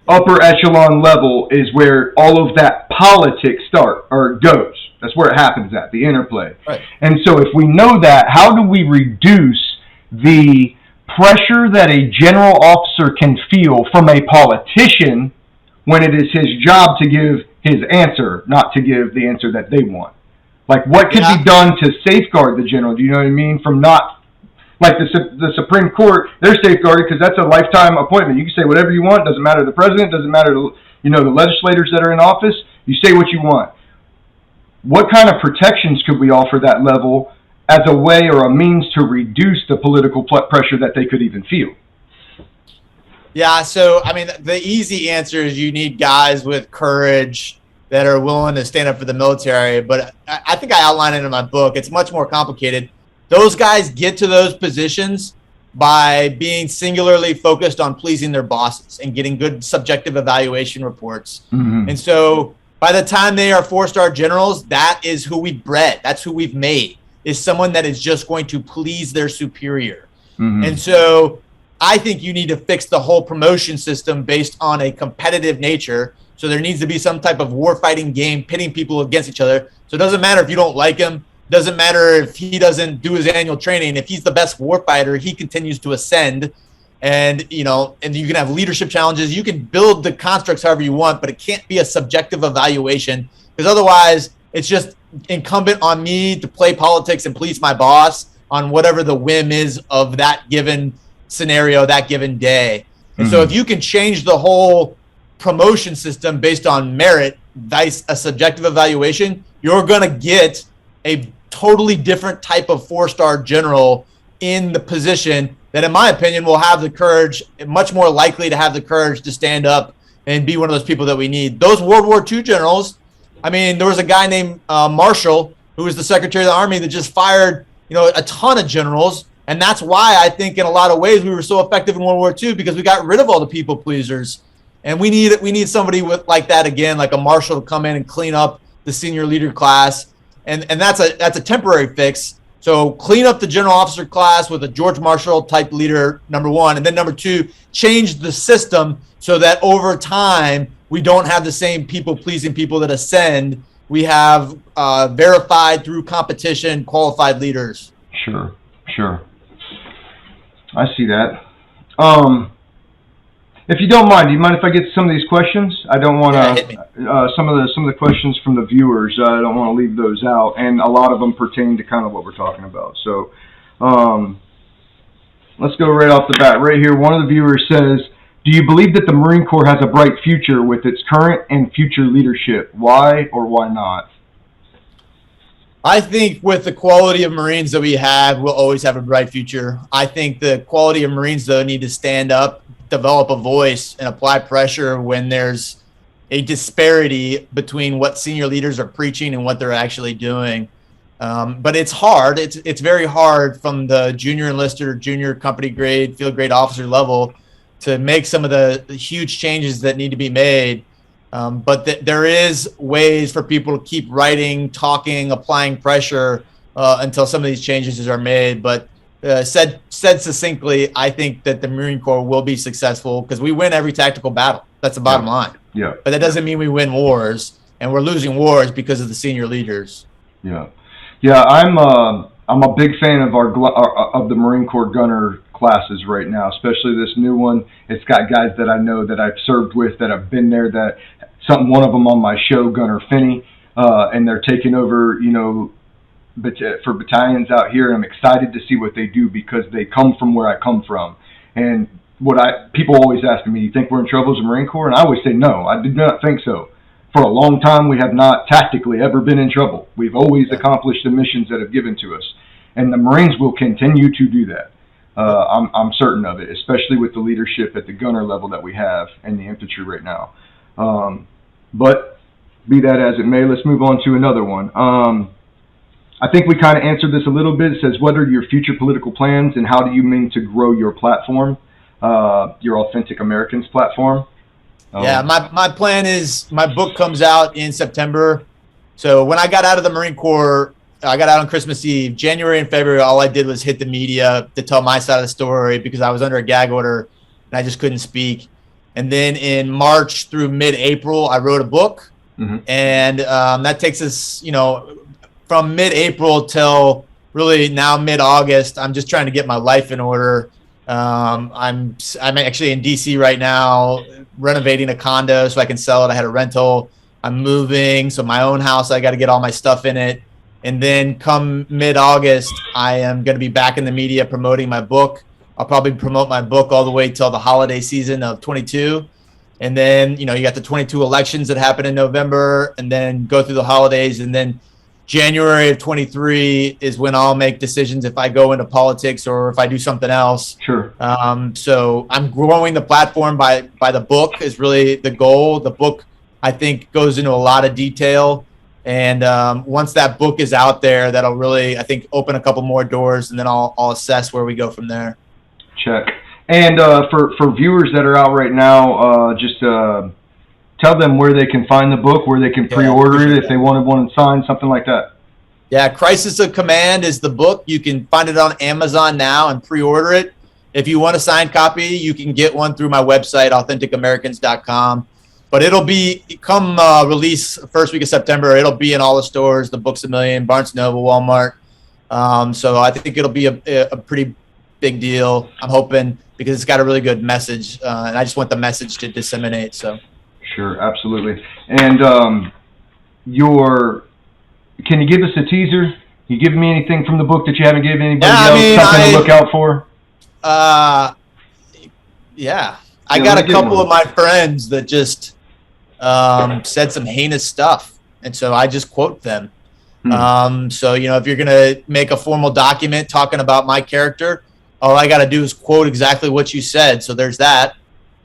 upper echelon level, is where all of that politics goes. That's where it happens at, the interplay. Right. And so if we know that, how do we reduce the pressure that a general officer can feel from a politician when it is his job to give his answer, not to give the answer that they want? Like, what could be done to safeguard the general? Do you know what I mean? From not, like the Supreme Court, they're safeguarded because that's a lifetime appointment. You can say whatever you want. Doesn't matter the president. Doesn't matter, the legislators that are in office. You say what you want. What kind of protections could we offer that level as a way or a means to reduce the political pressure that they could even feel? Yeah, so, the easy answer is you need guys with courage that are willing to stand up for the military. But I think I outlined it in my book. It's much more complicated. Those guys get to those positions by being singularly focused on pleasing their bosses and getting good subjective evaluation reports. Mm-hmm. And so by the time they are 4-star generals, that is who we've bred. That's who we've made, is someone that is just going to please their superior. Mm-hmm. And so I think you need to fix the whole promotion system based on a competitive nature. So there needs to be some type of warfighting game, pitting people against each other. So it doesn't matter if you don't like him. Doesn't matter if he doesn't do his annual training. If he's the best warfighter, he continues to ascend. And, and you can have leadership challenges. You can build the constructs however you want, but it can't be a subjective evaluation, because otherwise it's just incumbent on me to play politics and please my boss on whatever the whim is of that given scenario, that given day. And so if you can change the whole promotion system based on merit, that's a subjective evaluation, you're going to get a totally different type of 4-star general in the position that, in my opinion, will have the courage, much more likely to have the courage to stand up and be one of those people that we need. Those World War II generals, there was a guy named Marshall, who was the Secretary of the Army, that just fired, a ton of generals. And that's why I think in a lot of ways we were so effective in World War II, because we got rid of all the people pleasers. And we need somebody like that again, like a Marshall, to come in and clean up the senior leader class. And that's a temporary fix. So clean up the general officer class with a George Marshall type leader, number one. And then number two, change the system so that over time we don't have the same people pleasing people that ascend. We have verified through competition, qualified leaders. Sure. I see that. If you don't mind, do you mind if I get to some of these questions? I don't want to. Some of the questions from the viewers, I don't want to leave those out, and a lot of them pertain to kind of what we're talking about. So, let's go right off the bat. Right here, one of the viewers says, "Do you believe that the Marine Corps has a bright future with its current and future leadership? Why or why not?" I think with the quality of Marines that we have, we'll always have a bright future. I think the quality of Marines, though, need to stand up, develop a voice, and apply pressure when there's a disparity between what senior leaders are preaching and what they're actually doing. But it's hard. It's very hard from the junior enlisted or junior company grade, field grade officer level to make some of the huge changes that need to be made. But there is ways for people to keep writing, talking, applying pressure until some of these changes are made. But said succinctly, I think that the Marine Corps will be successful because we win every tactical battle. That's the bottom line. Yeah. But that doesn't mean we win wars, and we're losing wars because of the senior leaders. Yeah. Yeah, I'm a big fan of of the Marine Corps gunner classes right now, especially this new one. It's got guys that I know that I've served with, that have been there, one of them on my show, Gunner Finney, and they're taking over, for battalions out here. And I'm excited to see what they do because they come from where I come from. And people always ask me, "You think we're in trouble as a Marine Corps?" And I always say, no, I do not think so. For a long time, we have not tactically ever been in trouble. We've always accomplished the missions that have given to us. And the Marines will continue to do that. I'm certain of it, especially with the leadership at the gunner level that we have in the infantry right now. But be that as it may, let's move on to another one. I think we kind of answered this a little bit. It says, what are your future political plans and how do you mean to grow your platform, your Authentic Americans platform? Yeah, my plan is my book comes out in September. So when I got out of the Marine Corps, I got out on Christmas Eve. January and February, all I did was hit the media to tell my side of the story because I was under a gag order and I just couldn't speak. And then in March through mid-April, I wrote a book. Mm-hmm. And that takes us, from mid-April till really now mid-August. I'm just trying to get my life in order. I'm actually in DC right now, renovating a condo so I can sell it. I had a rental. I'm moving, so my own house, I got to get all my stuff in it. And then come mid-August, I am going to be back in the media promoting my book. I'll probably promote my book all the way till the holiday season of 22. And then, you got the 22 elections that happen in November and then go through the holidays. And then January of 23 is when I'll make decisions if I go into politics or if I do something else. Sure. So I'm growing the platform by the book is really the goal. The book, I think, goes into a lot of detail. And once that book is out there, that'll really, I think, open a couple more doors, and then I'll assess where we go from there. Check. And for viewers that are out right now, just tell them where they can find the book, where they can pre-order it if they wanted one signed, something like that. Yeah, Crisis of Command is the book. You can find it on Amazon now and pre-order it. If you want a signed copy, you can get one through my website, AuthenticAmericans.com. But it'll come release first week of September. It'll be in all the stores, the Books A Million, Barnes & Noble, Walmart. So I think it'll be a pretty big deal, I'm hoping, because it's got a really good message. And I just want the message to disseminate. So. Sure, absolutely. And can you give us a teaser? You give me anything from the book that you haven't given anybody else? Something to look out for? Yeah. I got a couple of my friends that just said some heinous stuff, and so I just quote them. So, if you're going to make a formal document talking about my character, all I got to do is quote exactly what you said. So there's that.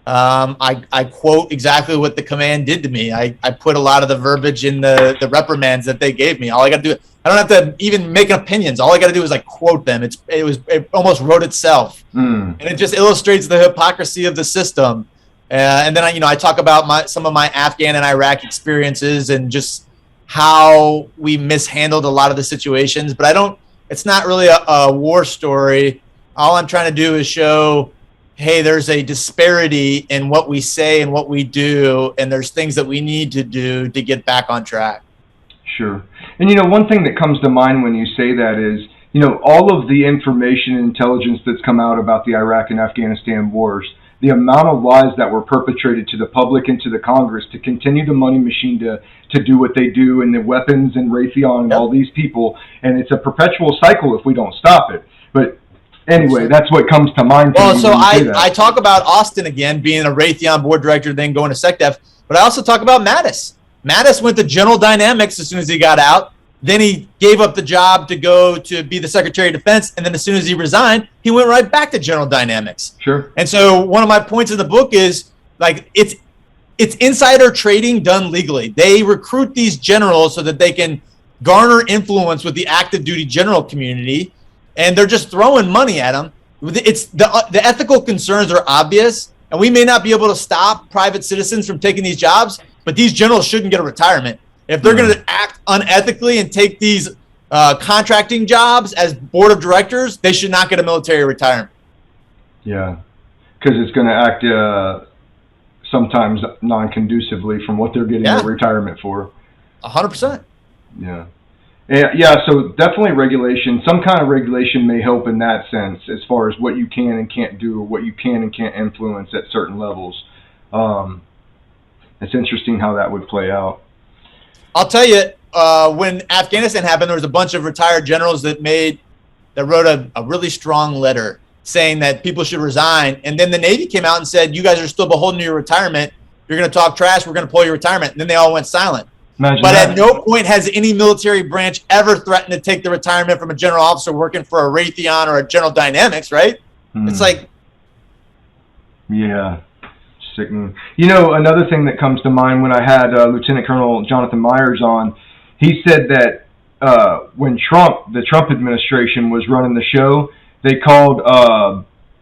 I quote exactly what the command did to me. I put a lot of the verbiage in the reprimands that they gave me. All I got to do, I don't have to even make opinions. All I got to do is quote them. It almost wrote itself, and it just illustrates the hypocrisy of the system. And then I talk about some of my Afghan and Iraq experiences and just how we mishandled a lot of the situations. But it's not really a war story. All I'm trying to do is show, hey, there's a disparity in what we say and what we do, and there's things that we need to do to get back on track. Sure. And one thing that comes to mind when you say that is, all of the information and intelligence that's come out about the Iraq and Afghanistan wars, the amount of lies that were perpetrated to the public and to the Congress to continue the money machine to do what they do, and the weapons and Raytheon and all these people, and it's a perpetual cycle if we don't stop it. But anyway, that's what comes to mind. Well, so I talk about Austin again, being a Raytheon board director, then going to SecDef, but I also talk about Mattis. Mattis went to General Dynamics as soon as he got out. Then he gave up the job to go to be the Secretary of Defense, and then as soon as he resigned, he went right back to General Dynamics. Sure. And so one of my points in the book is, like, it's insider trading done legally. They recruit these generals so that they can garner influence with the active duty general community, and they're just throwing money at them. It's the ethical concerns are obvious, and we may not be able to stop private citizens from taking these jobs, but these generals shouldn't get a retirement. If they're going to act unethically and take these contracting jobs as board of directors, they should not get a military retirement. Yeah, because it's going to act sometimes non-conducively from what they're getting a retirement for. 100%. Yeah. Yeah, so definitely regulation. Some kind of regulation may help in that sense as far as what you can and can't do, or what you can and can't influence at certain levels. It's interesting how that would play out. I'll tell you, when Afghanistan happened, there was a bunch of retired generals that wrote a really strong letter saying that people should resign. And then the Navy came out and said, you guys are still beholden to your retirement. You're going to talk trash. We're going to pull your retirement. And then they all went silent. At no point has any military branch ever threatened to take the retirement from a general officer working for a Raytheon or a General Dynamics, right? It's like... Yeah. Sickening. Another thing that comes to mind when I had Lieutenant Colonel Jonathan Myers on, he said that when the Trump administration was running the show, they called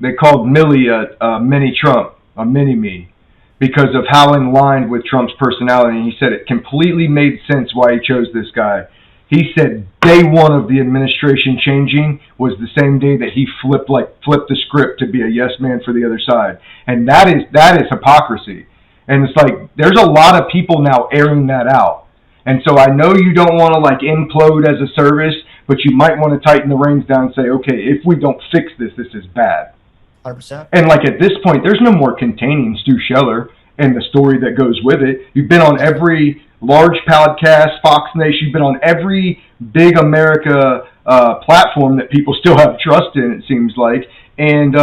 Milley a mini Trump, a mini me, because of how in line with Trump's personality. And he said it completely made sense why he chose this guy. He said day one of the administration changing was the same day that he flipped the script to be a yes man for the other side. And that is hypocrisy. And it's like, there's a lot of people now airing that out. And so I know you don't want to implode as a service, but you might want to tighten the reins down and say, okay, if we don't fix this, this is bad. 100%. And at this point, there's no more containing Stu Scheller and the story that goes with it. You've been on every large podcast, Fox Nation. You've been on every big America platform that people still have trust in, it seems like. And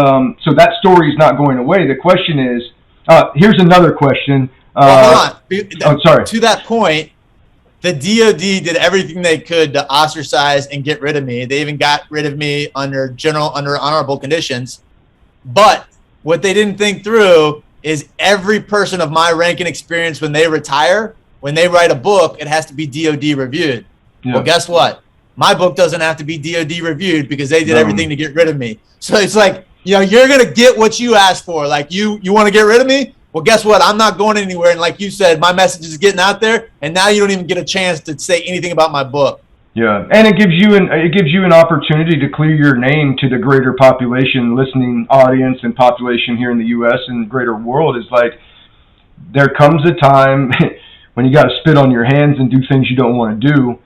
so that story is not going away. The question is, here's another question. Hold on. Sorry. To that point, the DOD did everything they could to ostracize and get rid of me. They even got rid of me under honorable conditions. But what they didn't think through is every person of my rank and experience, when they retire, when they write a book, it has to be DOD reviewed. Yeah. Well, guess what? My book doesn't have to be DOD reviewed because they did everything to get rid of me. So it's like, you're going to get what you asked for. Like, you want to get rid of me? Well, guess what? I'm not going anywhere. And like you said, my message is getting out there, and now you don't even get a chance to say anything about my book. Yeah, and it gives you an opportunity to clear your name to the greater population, listening audience and population here in the U.S. and the greater world. Is like, there comes a time when you got to spit on your hands and do things you don't want to do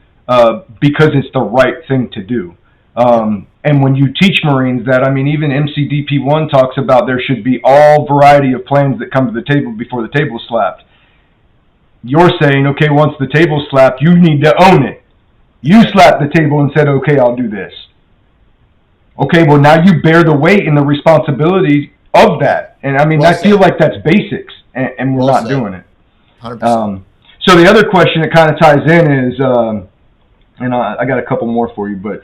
because it's the right thing to do. And when you teach Marines that, even MCDP1 talks about there should be all variety of plans that come to the table before the table's slapped. You're saying, okay, once the table's slapped, you need to own it. You slapped the table and said, okay, I'll do this. Okay, well, now you bear the weight and the responsibility of that. And I feel like that's basics, and we're not doing it. 100%. So the other question that kind of ties in is, and I got a couple more for you, but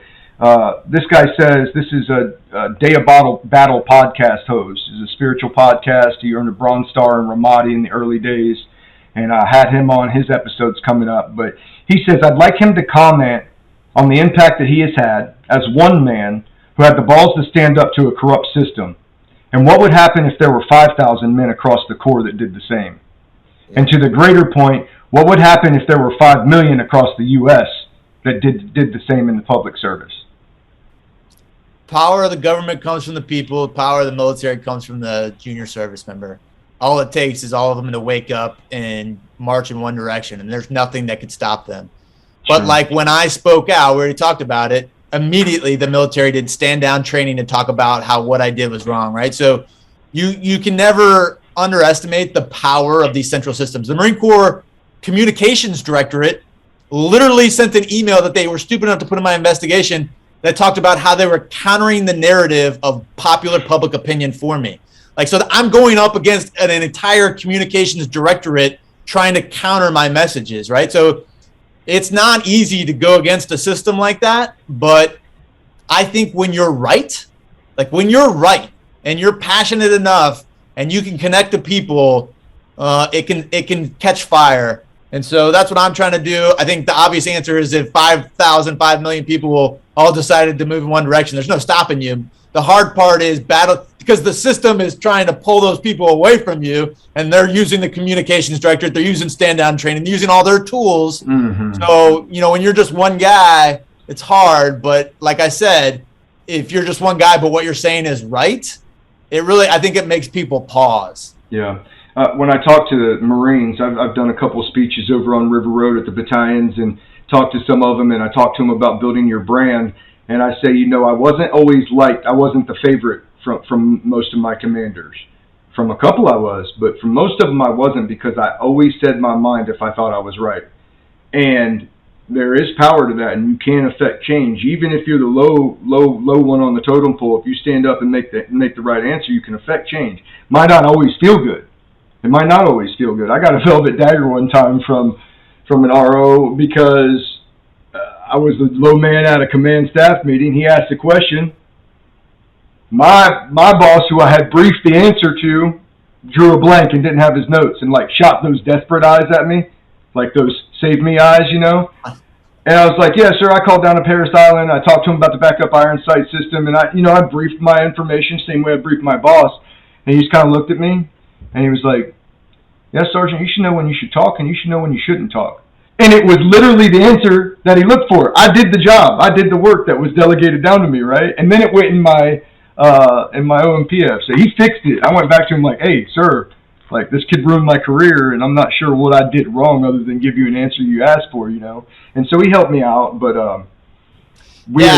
this guy says this is a Day of Battle podcast host. It's a spiritual podcast. He earned a Bronze Star in Ramadi in the early days, and I had him on his episodes coming up. But he says, I'd like him to comment on the impact that he has had as one man who had the balls to stand up to a corrupt system, and what would happen if there were 5,000 men across the Corps that did the same. And to the greater point, what would happen if there were 5 million across the U.S. that did the same in the public service? Power of the government comes from the people. Power of the military comes from the junior service member. All it takes is all of them to wake up and march in one direction, and there's nothing that could stop them. But like when I spoke out, we already talked about it, immediately the military did stand down training to talk about how what I did was wrong, right? So you can never underestimate the power of these central systems. The Marine Corps Communications Directorate literally sent an email that they were stupid enough to put in my investigation that talked about how they were countering the narrative of popular public opinion for me. Like, so I'm going up against an entire communications directorate trying to counter my messages, right? So it's not easy to go against a system like that, but I think when you're right, like when you're right and you're passionate enough and you can connect to people, it can catch fire. And so that's what I'm trying to do. I think the obvious answer is if 5 million people will all decided to move in one direction, there's no stopping you. The hard part is battle, because the system is trying to pull those people away from you, and they're using the communications directorate, they're using stand down training, they're using all their tools. Mm-hmm. So, when you're just one guy, it's hard. But like I said, if you're just one guy, but what you're saying is right, I think it makes people pause. Yeah. When I talk to the Marines, I've done a couple of speeches over on River Road at the battalions and talked to some of them, and I talked to them about building your brand. And I say, I wasn't always liked. I wasn't the favorite from most of my commanders. From a couple I was, but from most of them I wasn't, because I always said my mind if I thought I was right. And there is power to that, and you can affect change. Even if you're the low one on the totem pole, if you stand up and make the right answer, you can affect change. Might not always feel good. It might not always feel good. I got a velvet dagger one time from an RO because I was the low man at a command staff meeting. He asked a question. My boss, who I had briefed the answer to, drew a blank and didn't have his notes and shot those desperate eyes at me, like those save me eyes, And I was like, yeah, sir, I called down to Paris Island. I talked to him about the backup iron sight system, and I briefed my information same way I briefed my boss. And he just kind of looked at me and he was like, yeah, Sergeant, you should know when you should talk and you should know when you shouldn't talk. And it was literally the answer that he looked for. I did the job. I did the work that was delegated down to me, right? And then it went in my OMPF. So he fixed it. I went back to him like, hey, sir, this kid ruined my career, and I'm not sure what I did wrong other than give you an answer you asked for, And so he helped me out, but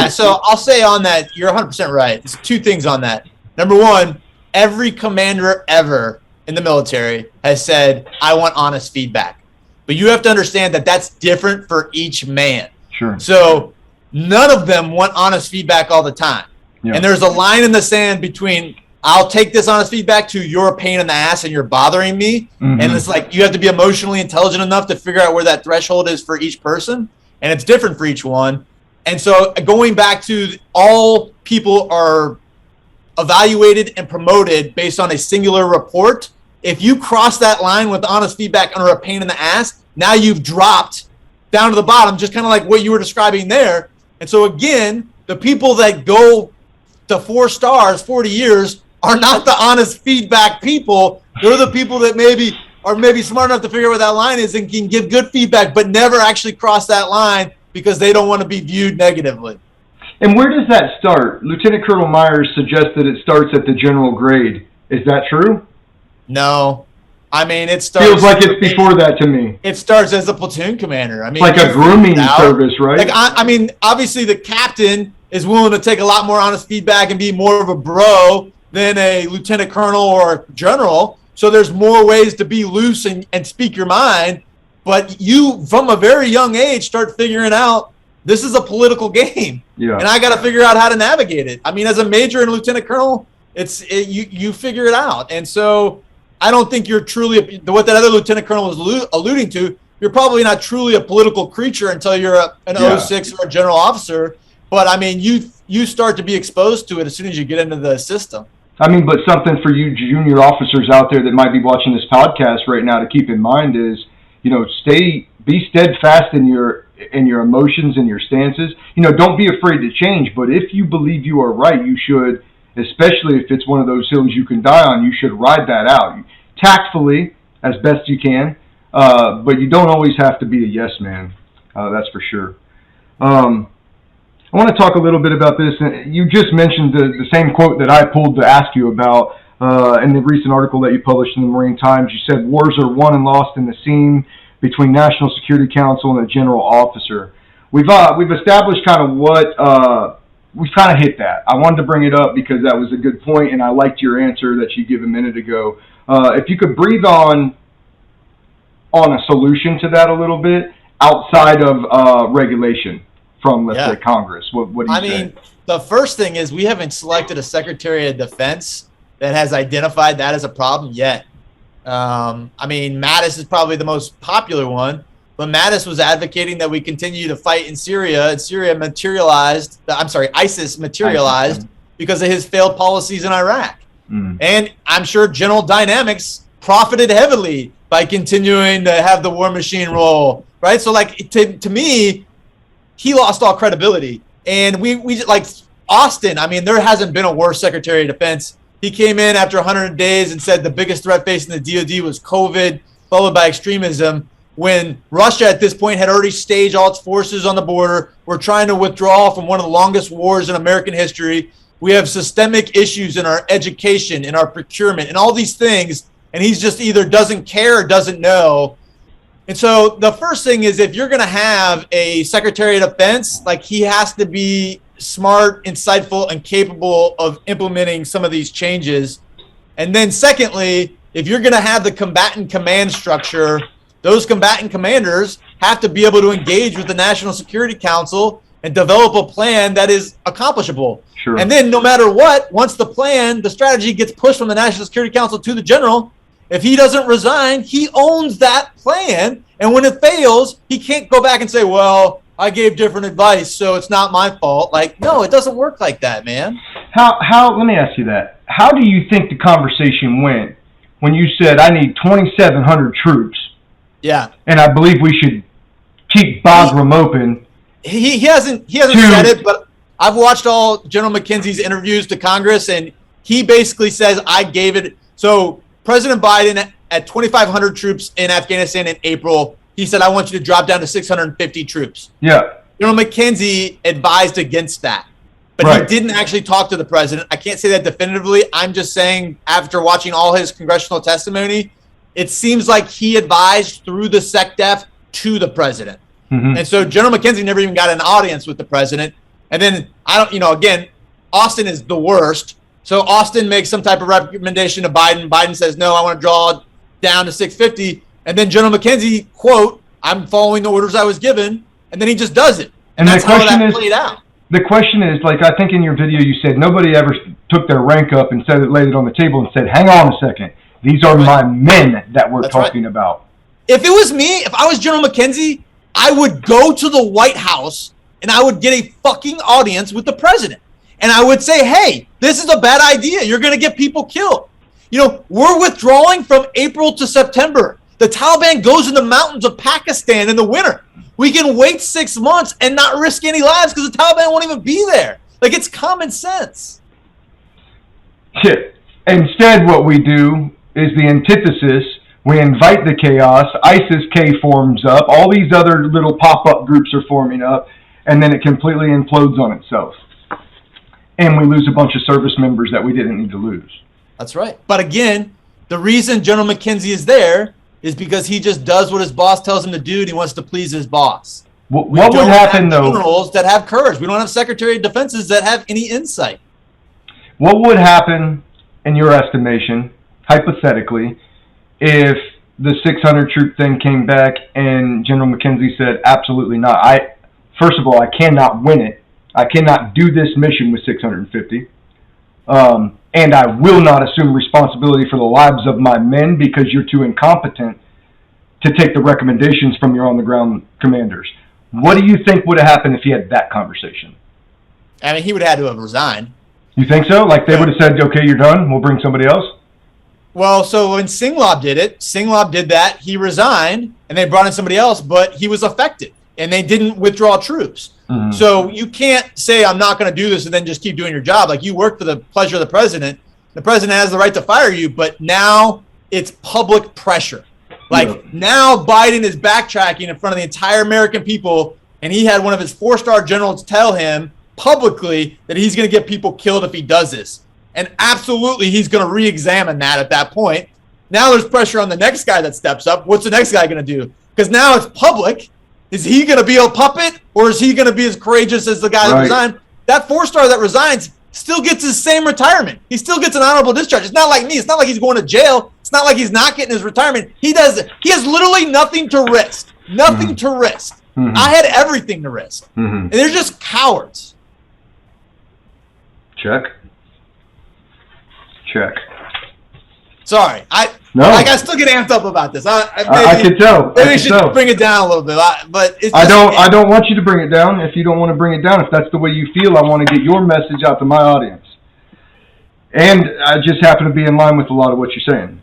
so I'll say on that, you're 100% right. There's two things on that. Number one, every commander ever in the military has said, I want honest feedback. But you have to understand that that's different for each man. Sure. So none of them want honest feedback all the time. Yeah. And there's a line in the sand between I'll take this honest feedback to you're a pain in the ass and you're bothering me. Mm-hmm. And it's you have to be emotionally intelligent enough to figure out where that threshold is for each person. And it's different for each one. And so going back to all people are evaluated and promoted based on a singular report. If you cross that line with honest feedback under a pain in the ass, now you've dropped down to the bottom, just kind of like what you were describing there. And so again, the people that go to 4 stars, 40 years, are not the honest feedback people. They're the people that maybe smart enough to figure out where that line is and can give good feedback, but never actually cross that line because they don't want to be viewed negatively. And where does that start? Lieutenant Colonel Myers suggests that it starts at the general grade. Is that true? No. I mean, it starts... Feels like it's before that to me. It starts as a platoon commander. I mean, like a grooming service, right? I mean, obviously the captain is willing to take a lot more honest feedback and be more of a bro than a lieutenant colonel or general. So there's more ways to be loose and speak your mind. But you, from a very young age, start figuring out this is a political game. Yeah. And I got to figure out how to navigate it. I mean, as a major and lieutenant colonel, you figure it out. And so I don't think you're truly, what that other lieutenant colonel was alluding to, you're probably not truly a political creature until you're an 06 or a general officer. But, I mean, you start to be exposed to it as soon as you get into the system. I mean, but something for you junior officers out there that might be watching this podcast right now to keep in mind is, be steadfast in your emotions and your stances. Don't be afraid to change. But if you believe you are right, you should, especially if it's one of those hills you can die on, you should ride that out tactfully as best you can. But you don't always have to be a yes man. That's for sure. I want to talk a little bit about this. You just mentioned the same quote that I pulled to ask you about in the recent article that you published in the Marine Times. You said wars are won and lost in the seam between National Security Council and a general officer. we've established kind of what we've kind of hit that. I wanted to bring it up because that was a good point, and I liked your answer that you gave a minute ago. If you could breathe on a solution to that a little bit outside of regulation from, let's say, Congress, what do you say? I mean, the first thing is we haven't selected a Secretary of Defense that has identified that as a problem yet. I mean, Mattis is probably the most popular one, but Mattis was advocating that we continue to fight in Syria, and Syria materialized, ISIS materialized because of his failed policies in Iraq. And I'm sure General Dynamics profited heavily by continuing to have the war machine roll, right? So, like, to me, he lost all credibility. And we like Austin, I mean, there hasn't been a worse Secretary of Defense. He came in after 100 days and said the biggest threat facing the DoD was COVID, followed by extremism, when Russia at this point had already staged all its forces on the border. We're trying to withdraw from one of the longest wars in American history. We have systemic issues in our education, in our procurement, and all these things. And he's just either doesn't care or doesn't know. And so the first thing is, if you're going to have a Secretary of Defense, like, he has to be smart, insightful, and capable of implementing some of these changes. And then secondly, if you're going to have the combatant command structure, those combatant commanders have to be able to engage with the National Security Council and develop a plan that is accomplishable. Sure. And then no matter what, once the strategy gets pushed from the National Security Council to the general, if he doesn't resign, he owns that plan. And when it fails, he can't go back and say, well, I gave different advice, so it's not my fault. Like, no, it doesn't work like that, man. How? Let me ask you that. How do you think the conversation went when you said, I need 2,700 troops? Yeah. And I believe we should keep Bagram open. He hasn't said it, but I've watched all General McKenzie's interviews to Congress, and he basically says, I gave it. So President Biden at 2,500 troops in Afghanistan in April, he said, I want you to drop down to 650 troops. Yeah. General McKenzie advised against that, but he didn't actually talk to the president. I can't say that definitively. I'm just saying, after watching all his congressional testimony, it seems like he advised through the SecDef to the president. And so General McKenzie never even got an audience with the president. And then, again, Austin is the worst. So Austin makes some type of recommendation to Biden. Biden says, no, I want to draw down to 650. And then General McKenzie, quote, I'm following the orders I was given. And then he just does it. And that's how that played out. The question is, like, I think in your video you said nobody ever took their rank up and laid it on the table and said, hang on a second. These are my men that we're talking about. If it was me, if I was General McKenzie, I would go to the White House and I would get a fucking audience with the president. And I would say, hey, this is a bad idea. You're going to get people killed. We're withdrawing from April to September. The Taliban goes in the mountains of Pakistan in the winter. We can wait 6 months and not risk any lives because the Taliban won't even be there. Like, it's common sense. Shit. Instead, what we do is the antithesis. We invite the chaos. ISIS-K forms up. All these other little pop-up groups are forming up, and then it completely implodes on itself. And we lose a bunch of service members that we didn't need to lose. That's right. But again, the reason General McKenzie is there is because he just does what his boss tells him to do, and he wants to please his boss. What would happen, though? Generals that have courage. We don't have Secretary of Defenses that have any insight. What would happen, in your estimation, hypothetically, if the 600 troop thing came back and General McKenzie said, absolutely not. First of all, I cannot win it. I cannot do this mission with 650. And I will not assume responsibility for the lives of my men because you're too incompetent to take the recommendations from your on-the-ground commanders. What do you think would have happened if he had that conversation? I mean, he would have had to have resigned. You think so? Like, they would have said, okay, you're done, we'll bring somebody else? Well, so when Singlaub did it, Singlaub did that, he resigned, and they brought in somebody else, but he was effective, and they didn't withdraw troops. So you can't say, I'm not going to do this, and then just keep doing your job. Like, you work for the pleasure of the president. The president has the right to fire you, but now it's public pressure. Like, now Biden is backtracking in front of the entire American people, and he had one of his 4-star generals tell him publicly that he's going to get people killed if he does this. And absolutely, he's going to re-examine that at that point. Now there's pressure on the next guy that steps up. What's the next guy going to do? Because now it's public, Is he going to be a puppet, or is he going to be as courageous as the guy that resigned? That 4-star that resigns still gets his same retirement. He still gets an honorable discharge. It's not like me. It's not like he's going to jail. It's not like he's not getting his retirement. He has literally nothing to risk. Nothing to risk. I had everything to risk. And they're just cowards. Check. Sorry. I still get amped up about this. I could tell. Maybe we should bring it down a little bit. But it's I don't want you to bring it down. If you don't want to bring it down, if that's the way you feel, I want to get your message out to my audience. And I just happen to be in line with a lot of what you're saying.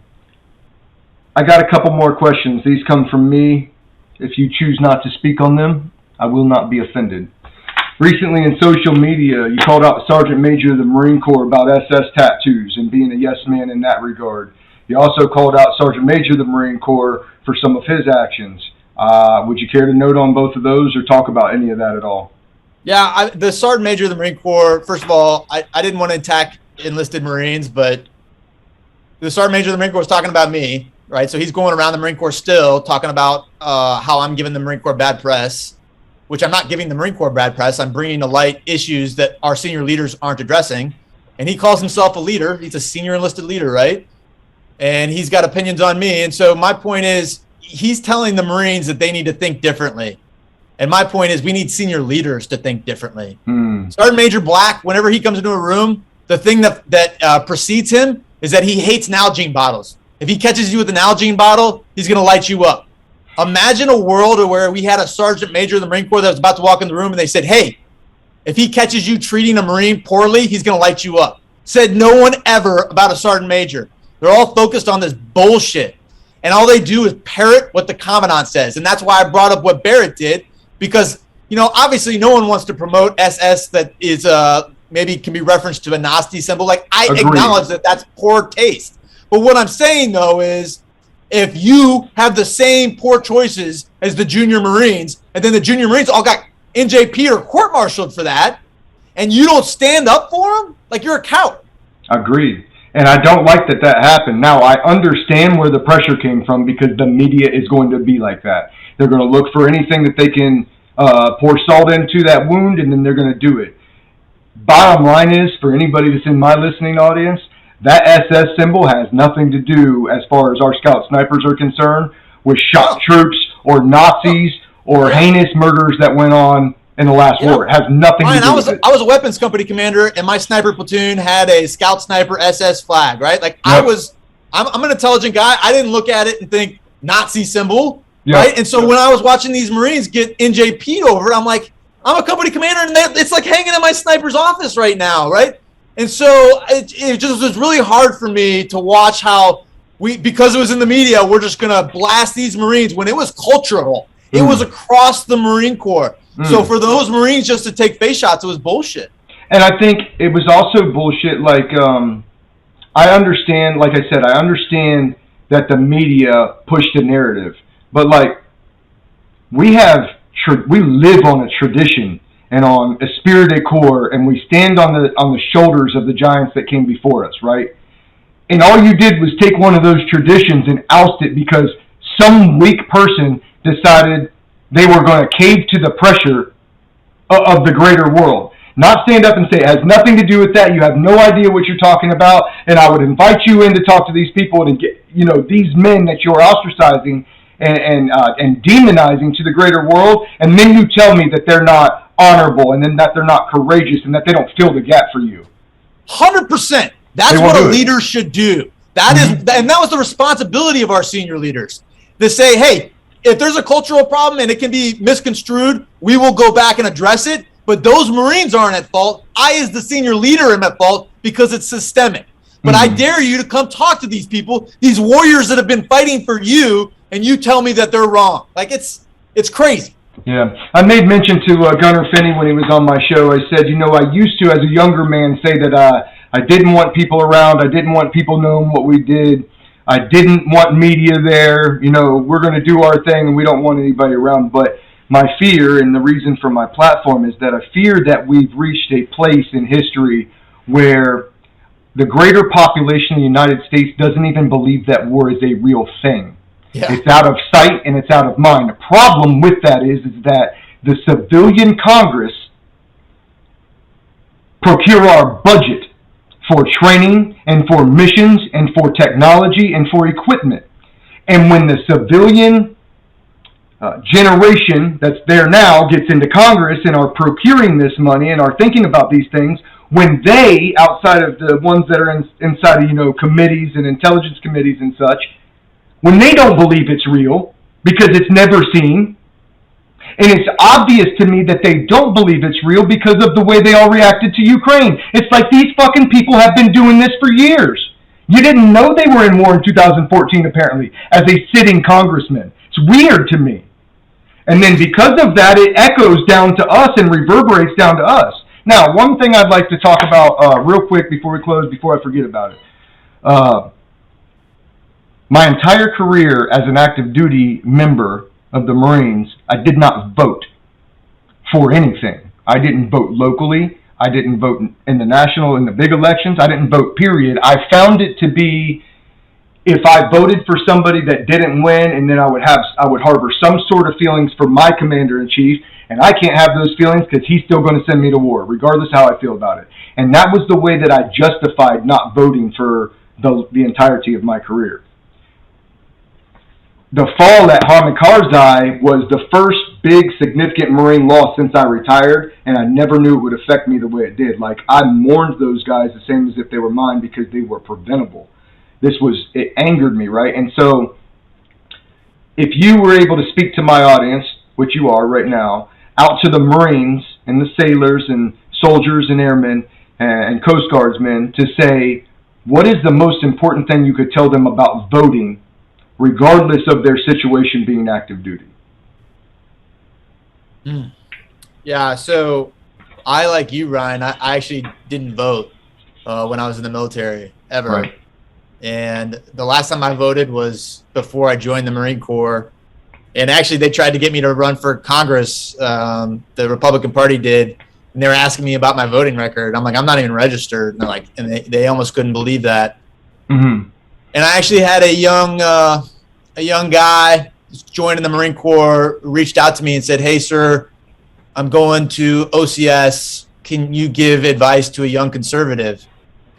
I got a couple more questions. These come from me. If you choose not to speak on them, I will not be offended. Recently in social media, you called out Sergeant Major of the Marine Corps about SS tattoos and being a yes man in that regard. You also called out Sergeant Major of the Marine Corps for some of his actions. Would you care to note on both of those or talk about any of that at all? Yeah, the Sergeant Major of the Marine Corps, first of all, I didn't want to attack enlisted Marines, but the Sergeant Major of the Marine Corps was talking about me, right? So he's going around the Marine Corps still talking about how I'm giving the Marine Corps bad press, which I'm not giving the Marine Corps bad press. I'm bringing to light issues that our senior leaders aren't addressing. And he calls himself a leader. He's a senior enlisted leader, right? And he's got opinions on me. And so my point is, he's telling the Marines that they need to think differently. And my point is, we need senior leaders to think differently. Sergeant Major Black, whenever he comes into a room, the thing that precedes him is that he hates Nalgene bottles. If he catches you with an Nalgene bottle, he's going to light you up. Imagine a world where we had a Sergeant Major of the Marine Corps that was about to walk in the room and they said, hey, if he catches you treating a Marine poorly, he's going to light you up. Said no one ever about a Sergeant Major. They're all focused on this bullshit. And all they do is parrot what the Commandant says. And that's why I brought up what Barrett did, because, obviously no one wants to promote SS that is maybe can be referenced to a Nazi symbol. Like, I acknowledge that that's poor taste. But what I'm saying, though, is if you have the same poor choices as the junior Marines, and then the junior Marines all got NJP or court-martialed for that, and you don't stand up for them, like, you're a coward. Agreed. And I don't like that happened. Now, I understand where the pressure came from because the media is going to be like that. They're going to look for anything that they can pour salt into that wound, and then they're going to do it. Bottom line is, for anybody that's in my listening audience, that SS symbol has nothing to do, as far as our scout snipers are concerned, with shock troops or Nazis or heinous murders that went on in the last war. It has nothing to do with it. I was a weapons company commander, and my sniper platoon had a scout sniper SS flag, right? Like, I'm an intelligent guy. I didn't look at it and think Nazi symbol, right? And so when I was watching these Marines get NJP'd over it, I'm like, I'm a company commander, and it's like hanging in my sniper's office right now, right? And so it just was really hard for me to watch how because it was in the media, we're just going to blast these Marines when it was cultural. It was across the Marine Corps. So for those Marines just to take face shots, it was bullshit. And I think it was also bullshit. Like, I understand, like I said, I understand that the media pushed the narrative. But, like, we live on a tradition and on a spirited corps, and we stand on the shoulders of the giants that came before us, right? And all you did was take one of those traditions and oust it because some weak person decided they were going to cave to the pressure of the greater world. Not stand up and say, it has nothing to do with that. You have no idea what you're talking about. And I would invite you in to talk to these people and get, these men that you're ostracizing and demonizing to the greater world. And then you tell me that they're not honorable and then that they're not courageous and that they don't fill the gap for you. 100%. That's what a leader should do. And that was the responsibility of our senior leaders to say, hey, if there's a cultural problem and it can be misconstrued, we will go back and address it. But those Marines aren't at fault. I, as the senior leader, am at fault because it's systemic. But I dare you to come talk to these people, these warriors that have been fighting for you, and you tell me that they're wrong. Like, it's crazy. Yeah. I made mention to Gunner Finney when he was on my show. I said, I used to, as a younger man, say that I didn't want people around. I didn't want people knowing what we did. I didn't want media there. We're going to do our thing, and we don't want anybody around. But my fear, and the reason for my platform, is that I fear that we've reached a place in history where the greater population of the United States doesn't even believe that war is a real thing. Yeah. It's out of sight and it's out of mind. The problem with that is that the civilian Congress procure our budget for training and for missions and for technology and for equipment. And when the civilian generation that's there now gets into Congress and are procuring this money and are thinking about these things, when they, outside of the ones that are inside of, committees and intelligence committees and such, when they don't believe it's real because it's never seen, and it's obvious to me that they don't believe it's real because of the way they all reacted to Ukraine. It's like these fucking people have been doing this for years. You didn't know they were in war in 2014, apparently, as a sitting congressman. It's weird to me. And then because of that, it echoes down to us and reverberates down to us. Now, one thing I'd like to talk about real quick before we close, before I forget about it. My entire career as an active duty member of the Marines, I did not vote for anything. I didn't vote locally. I didn't vote in the big elections. I didn't vote, period. I found it to be, if I voted for somebody that didn't win, and then I would harbor some sort of feelings for my commander-in-chief, and I can't have those feelings because he's still going to send me to war, regardless how I feel about it. And that was the way that I justified not voting for the entirety of my career. The fall at Hamid Karzai was the first big significant Marine loss since I retired, and I never knew it would affect me the way it did. Like, I mourned those guys the same as if they were mine because they were preventable. It angered me, right? And so, if you were able to speak to my audience, which you are right now, out to the Marines and the sailors and soldiers and airmen and Coast Guardsmen to say, what is the most important thing you could tell them about voting, regardless of their situation being active duty? Yeah, so I, like you, Ryan, I actually didn't vote when I was in the military, ever. Right. And the last time I voted was before I joined the Marine Corps. And actually, they tried to get me to run for Congress. The Republican Party did. And they were asking me about my voting record. I'm like, I'm not even registered. And they're like, and they almost couldn't believe that. Mm-hmm. And I actually had a young guy joining the Marine Corps reached out to me and said, "Hey, sir, I'm going to OCS. Can you give advice to a young conservative?"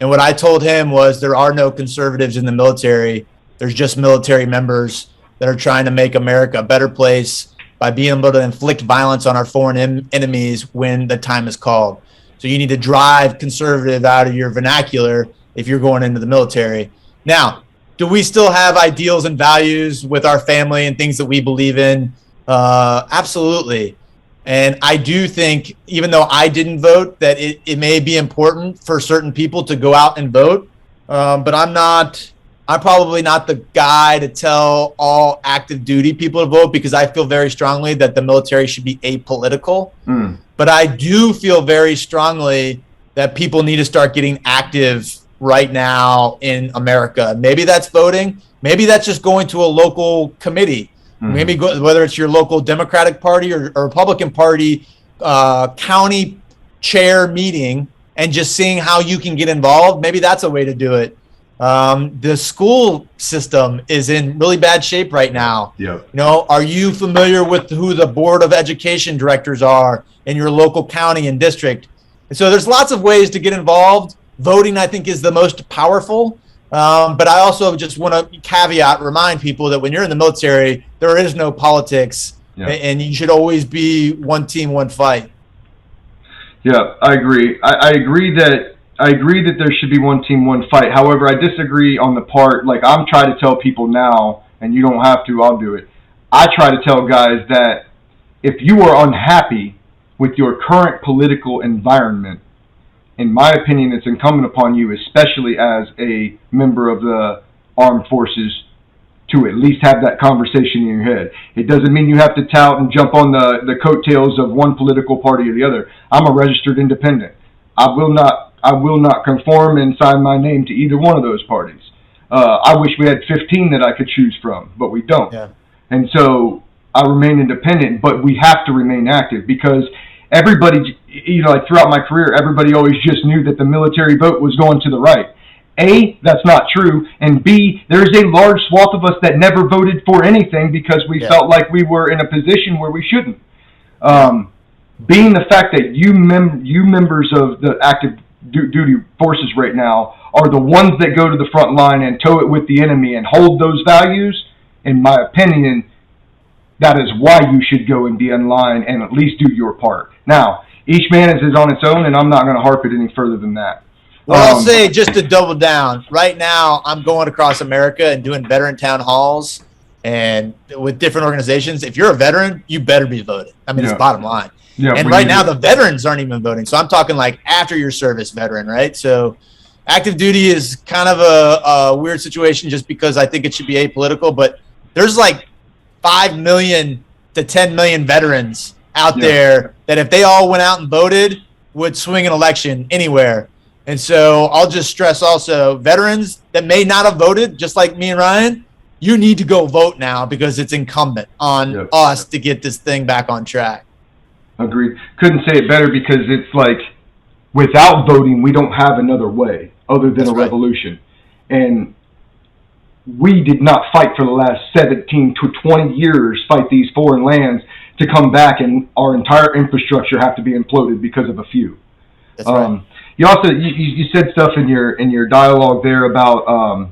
And what I told him was, there are no conservatives in the military. There's just military members that are trying to make America a better place by being able to inflict violence on our foreign enemies when the time is called. So you need to drive conservative out of your vernacular if you're going into the military. Now, do we still have ideals and values with our family and things that we believe in? Absolutely. And I do think, even though I didn't vote, that it may be important for certain people to go out and vote. But I'm probably not the guy to tell all active duty people to vote, because I feel very strongly that the military should be apolitical. But I do feel very strongly that people need to start getting active right now in America. Maybe that's voting. Maybe that's just going to a local committee. Maybe whether it's your local Democratic Party or Republican Party county chair meeting, and just seeing how you can get involved. Maybe that's a way to do it. The school system is in really bad shape right now. Yeah. Are you familiar with who the Board of Education directors are in your local county and district? And so there's lots of ways to get involved. Voting, I think, is the most powerful. But I also just want to remind people that when you're in the military, there is no politics, and you should always be one team, one fight. Yeah, I agree. I agree that there should be one team, one fight. However, I disagree on the part, like, I'm trying to tell people now, and you don't have to, I'll do it. I try to tell guys that if you are unhappy with your current political environment, in my opinion, it's incumbent upon you, especially as a member of the armed forces, to at least have that conversation in your head. It doesn't mean you have to tout and jump on the coattails of one political party or the other. I'm a registered independent. I will not conform and sign my name to either one of those parties. I wish we had 15 that I could choose from, but we don't. Yeah. And so I remain independent, but we have to remain active, because everybody, like throughout my career, everybody always just knew that the military vote was going to the right. A, that's not true, and B, there's a large swath of us that never voted for anything because we felt like we were in a position where we shouldn't. Being the fact that you members of the active duty forces right now are the ones that go to the front line and tow it with the enemy and hold those values, in my opinion, that is why you should go and be in line and at least do your part. Now, each man is on its own, and I'm not going to harp it any further than that. Well, I'll say, just to double down, right now I'm going across America and doing veteran town halls and with different organizations. If you're a veteran, you better be voting. I mean, it's bottom line. Yeah, and right now the veterans aren't even voting. So I'm talking like after your service veteran, right? So active duty is kind of a weird situation just because I think it should be apolitical, but there's like 5 million to 10 million veterans out there that if they all went out and voted would swing an election anywhere. And so I'll just stress also, veterans that may not have voted, just like me and Ryan, you need to go vote now because it's incumbent on us to get this thing back on track. Agreed. Couldn't say it better because it's like without voting, we don't have another way other than a revolution. And we did not fight for the last 17 to 20 years, fight these foreign lands to come back and our entire infrastructure have to be imploded because of a few. That's right. You also you said stuff in your dialogue there about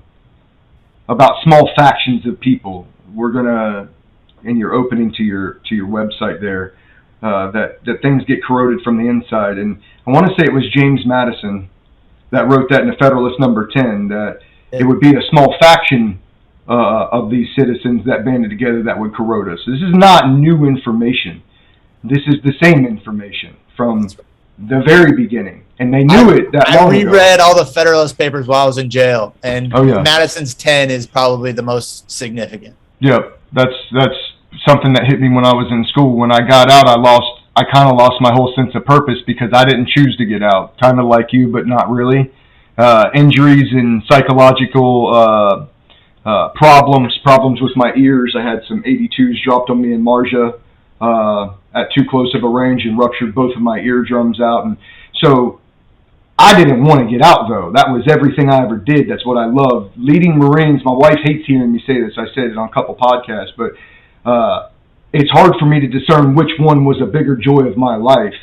small factions of people. We're gonna, in your opening to your website there, that things get corroded from the inside, and I want to say it was James Madison that wrote that in the Federalist number 10 that it would be a small faction of these citizens that banded together that would corrode us. This is not new information. This is the same information from the very beginning, and they knew it that long ago. I reread all the Federalist Papers while I was in jail, and Madison's 10 is probably the most significant. Yep, that's something that hit me when I was in school. When I got out, I kind of lost my whole sense of purpose because I didn't choose to get out, kind of like you, but not really. Injuries and psychological problems with my ears. I had some 82s dropped on me in Marja at too close of a range and ruptured both of my eardrums out. And so I didn't want to get out, though. That was everything I ever did. That's what I loved. Leading Marines, my wife hates hearing me say this. I said it on a couple podcasts, but it's hard for me to discern which one was a bigger joy of my life,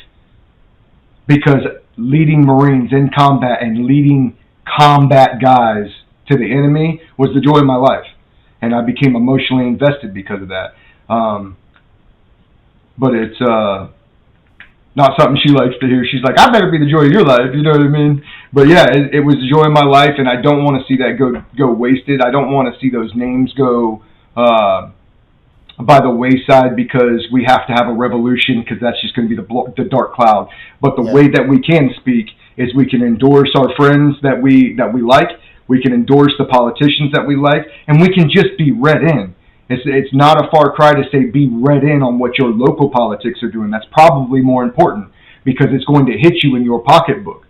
because leading Marines in combat and leading combat guys to the enemy was the joy of my life, and I became emotionally invested because of that. But it's not something she likes to hear. She's like, I better be the joy of your life, you know what I mean? But yeah, it was the joy of my life, and I don't want to see that go wasted. I don't want to see those names go by the wayside because we have to have a revolution, because that's just going to be the dark cloud. But the way that we can speak is we can endorse our friends that we like, we can endorse the politicians that we like, and we can just be read in. It's not a far cry to say be read in on what your local politics are doing. That's probably more important because it's going to hit you in your pocketbook.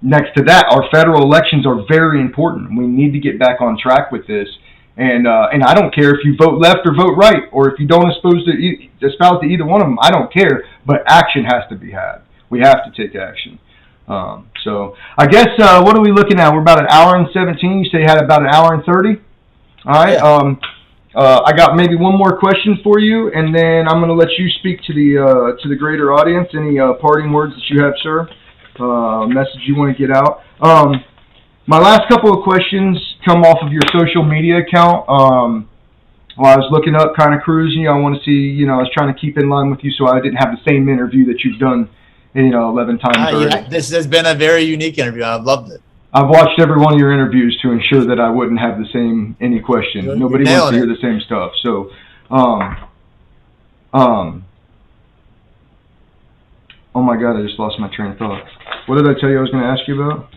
Next to that, our federal elections are very important. We need to get back on track with this. And I don't care if you vote left or vote right, or if you don't espouse to either one of them. I don't care, but action has to be had. We have to take action. So I guess, what are we looking at? We're about an hour and 17. You say you had about an hour and 30? All right. Yeah. I got maybe one more question for you, and then I'm going to let you speak to the greater audience. Any parting words that you have, sir? Message you want to get out? My last couple of questions come off of your social media account. While I was looking up, kind of cruising, I want to see, I was trying to keep in line with you so I didn't have the same interview that you've done, 11 times already. Yeah, this has been a very unique interview. I've loved it. I've watched every one of your interviews to ensure that I wouldn't have the same any question. Nobody wants to hear the same stuff. So, oh my God, I just lost my train of thought. What did I tell you I was going to ask you about?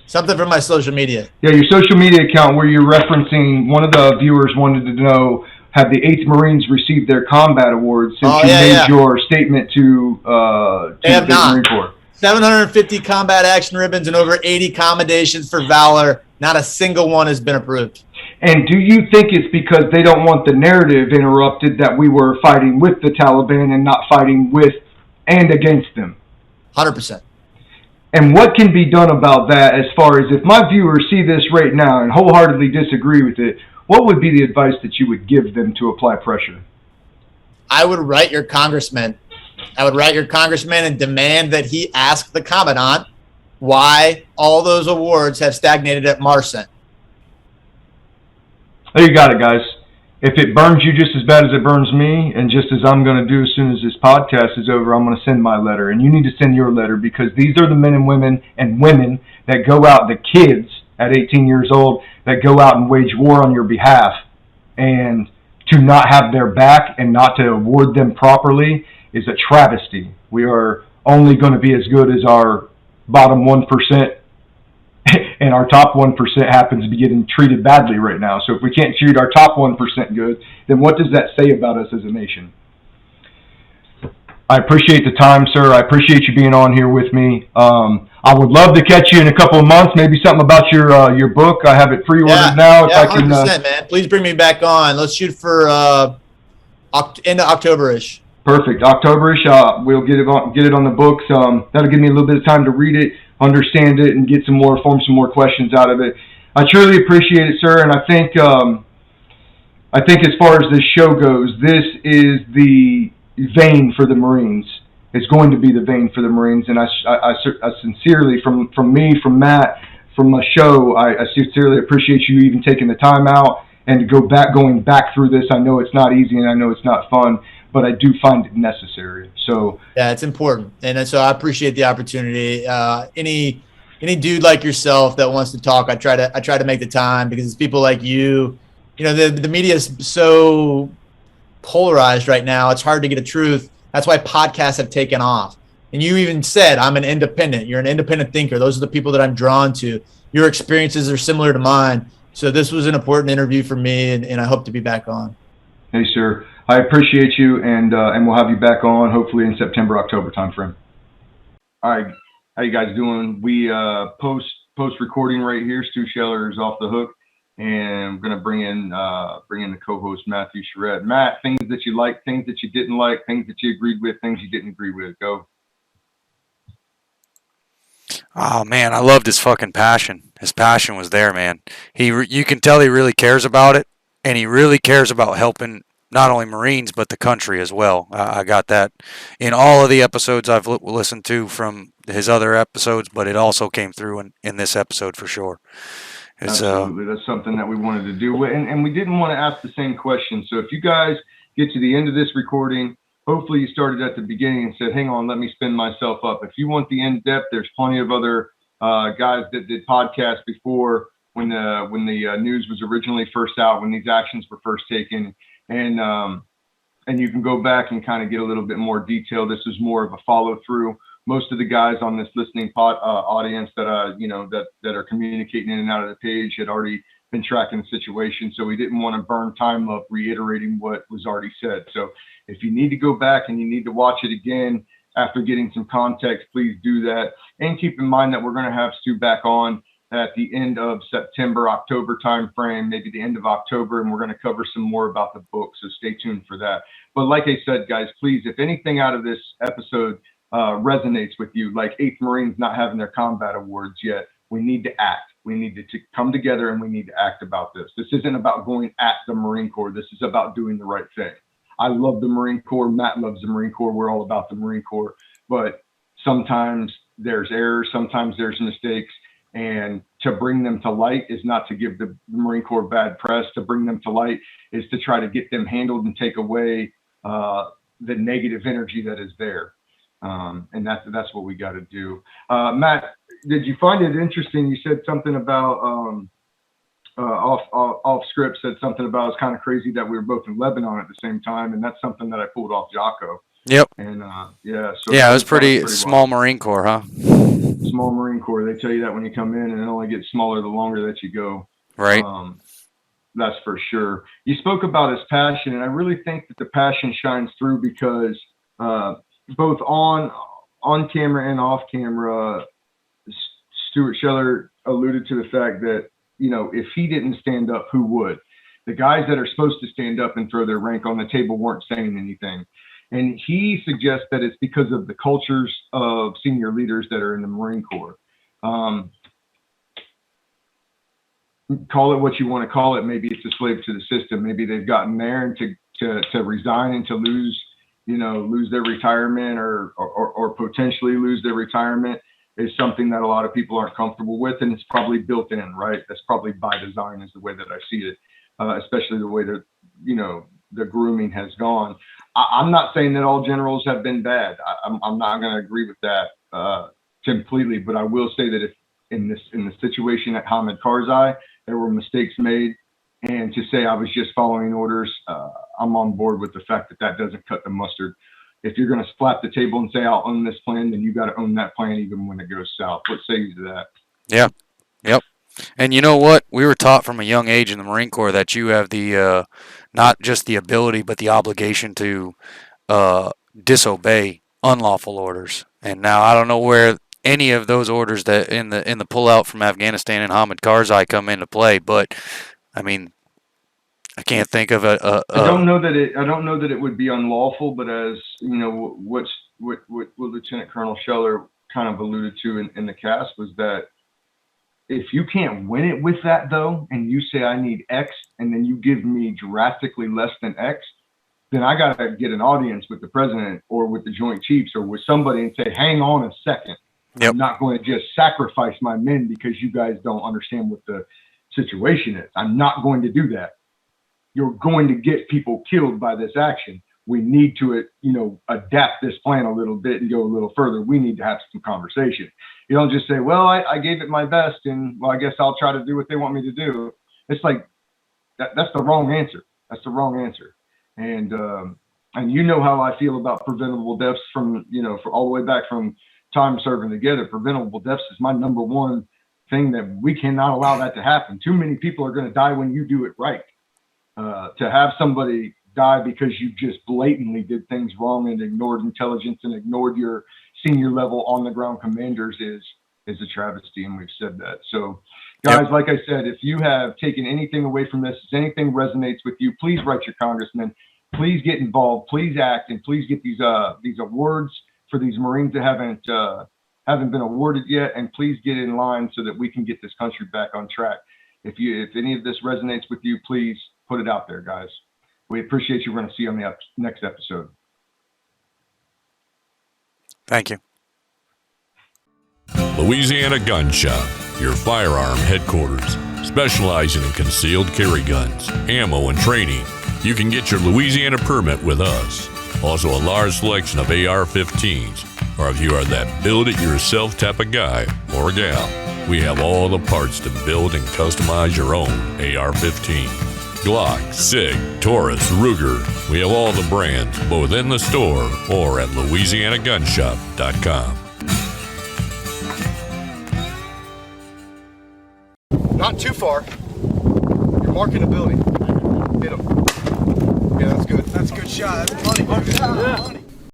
Something from my social media. Yeah, your social media account where you're referencing, one of the viewers wanted to know, have the 8th Marines received their combat awards since you made your statement to the Marine Corps? 750 combat action ribbons and over 80 commendations for valor. Not a single one has been approved. And do you think it's because they don't want the narrative interrupted that we were fighting with the Taliban and not fighting with and against them? 100%. And what can be done about that as far as if my viewers see this right now and wholeheartedly disagree with it, what would be the advice that you would give them to apply pressure? I would write your congressman. And demand that he ask the commandant why all those awards have stagnated at Marcent. There you got it, guys. If it burns you just as bad as it burns me, and just as I'm going to do as soon as this podcast is over, I'm going to send my letter. And you need to send your letter, because these are the men and women that go out, the kids at 18 years old, that go out and wage war on your behalf. And to not have their back and not to award them properly is a travesty. We are only going to be as good as our bottom 1%, and our top 1% happens to be getting treated badly right now. So if we can't treat our top 1% good, then what does that say about us as a nation? I appreciate the time, sir. I appreciate you being on here with me. I would love to catch you in a couple of months, maybe something about your book. I have it pre-ordered now. Yeah, 100%, man. Please bring me back on. Let's shoot for end of October-ish. Perfect. October-ish. We'll get it on the books. That'll give me a little bit of time to read it, understand it, and form some more questions out of it. I truly appreciate it, sir. And I think as far as this show goes, this is the vein for the Marines. It's going to be the vein for the Marines. And I sincerely, from me, from Matt, from my show, I sincerely appreciate you even taking the time out and going back through this. I know it's not easy and I know it's not fun, but I do find it necessary. So yeah, it's important, and so I appreciate the opportunity. Any dude like yourself that wants to talk, I try to make the time, because it's people like you. You know, the media is so polarized right now. It's hard to get a truth. That's why podcasts have taken off. And you even said, I'm an independent. You're an independent thinker. Those are the people that I'm drawn to. Your experiences are similar to mine. So this was an important interview for me, and I hope to be back on. Hey, sir. I appreciate you, and we'll have you back on hopefully in September, October timeframe. All right, how you guys doing? We post recording right here. Stu Scheller is off the hook, and I'm gonna bring in the co-host Matthew Charette. Matt, things that you liked, things that you didn't like, things that you agreed with, things you didn't agree with. Go. Oh man, I loved his fucking passion. His passion was there, man. You can tell he really cares about it, and he really cares about helping not only Marines, but the country as well. I got that in all of the episodes I've listened to from his other episodes, but it also came through in this episode for sure. Absolutely. That's something that we wanted to do. And we didn't want to ask the same question. So if you guys get to the end of this recording, hopefully you started at the beginning and said, hang on, let me spin myself up. If you want the in-depth, there's plenty of other guys that did podcasts before when the news was originally first out, when these actions were first taken. And you can go back and kind of get a little bit more detail. This is more of a follow through. Most of the guys on this listening audience that are communicating in and out of the page had already been tracking the situation. So we didn't want to burn time up reiterating what was already said. So if you need to go back and you need to watch it again after getting some context, please do that. And keep in mind that we're going to have Stu back on at the end of September, October timeframe, maybe the end of October, and we're going to cover some more about the book. So stay tuned for that. But like I said, guys, please, if anything out of this episode resonates with you, like 8th Marines not having their combat awards yet, we need to act. We need to come together and we need to act about this. This isn't about going at the Marine Corps. This is about doing the right thing. I love the Marine Corps. Matt loves the Marine Corps. We're all about the Marine Corps. But sometimes there's errors. Sometimes there's mistakes. And to bring them to light is not to give the Marine Corps bad press. To bring them to light is to try to get them handled and take away the negative energy that is there. And that's what we got to do. Matt, did you find it interesting? You said something about off script, said something about it's kind of crazy that we were both in Lebanon at the same time. And that's something that I pulled off Jocko. Yep. And it was pretty small Marine Corps, huh? Small Marine Corps. They tell you that when you come in, and it only gets smaller the longer that you go. Right. That's for sure. You spoke about his passion, and I really think that the passion shines through because both on camera and off camera, Stuart Scheller alluded to the fact that, you know, if he didn't stand up, who would? The guys that are supposed to stand up and throw their rank on the table weren't saying anything. And he suggests that it's because of the cultures of senior leaders that are in the Marine Corps. Call it what you want to call it. Maybe it's a slave to the system. Maybe they've gotten there and to resign and to lose their retirement or potentially lose their retirement is something that a lot of people aren't comfortable with, and it's probably built in, right? That's probably by design, is the way that I see it, especially the way that the grooming has gone. I'm not saying that all generals have been bad. I'm not going to agree with that completely, but I will say that if in the situation at Hamid Karzai, there were mistakes made, and to say I was just following orders, I'm on board with the fact that doesn't cut the mustard. If you're going to slap the table and say I'll own this plan, then you got to own that plan even when it goes south. What say you to that? Yeah. Yep. And you know what? We were taught from a young age in the Marine Corps that you have the not just the ability but the obligation to disobey unlawful orders. And now I don't know where any of those orders that in the pullout from Afghanistan and Hamid Karzai come into play, but I mean, I can't think of I don't know that it would be unlawful, but as you know, what Lieutenant Colonel Scheller kind of alluded to in the cast was that if you can't win it with that though, and you say I need X, and then you give me drastically less than X, then I gotta get an audience with the president or with the Joint Chiefs or with somebody and say, hang on a second. Yep. I'm not going to just sacrifice my men because you guys don't understand what the situation is. I'm not going to do that. You're going to get people killed by this action. We need to, adapt this plan a little bit and go a little further. We need to have some conversation. You don't just say, well, I gave it my best and well, I guess I'll try to do what they want me to do. It's like, that's the wrong answer. That's the wrong answer. And you know how I feel about preventable deaths from, for all the way back from time serving together. Preventable deaths is my number one thing that we cannot allow that to happen. Too many people are going to die when you do it right. To have somebody die because you just blatantly did things wrong and ignored intelligence and ignored your senior level on the ground commanders is a travesty, and we've said that. So guys, like I said, if you have taken anything away from this, if anything resonates with you, please write your congressman, please get involved, please act, and please get these awards for these Marines that haven't been awarded yet, and please get in line so that we can get this country back on track. If any of this resonates with you, please put it out there, guys. We appreciate you. We're going to see you on the next episode. Thank you. Louisiana Gun Shop, your firearm headquarters, specializing in concealed carry guns, ammo, and training. You can get your Louisiana permit with us. Also a large selection of AR-15s, or if you are that build-it-yourself type of guy or gal, we have all the parts to build and customize your own AR-15. Glock, SIG, Taurus, Ruger. We have all the brands, both in the store or at LouisianaGunShop.com. Not too far. You're marking a building. Hit him. Yeah, that's good. That's a good shot. That's money. Yeah. Money.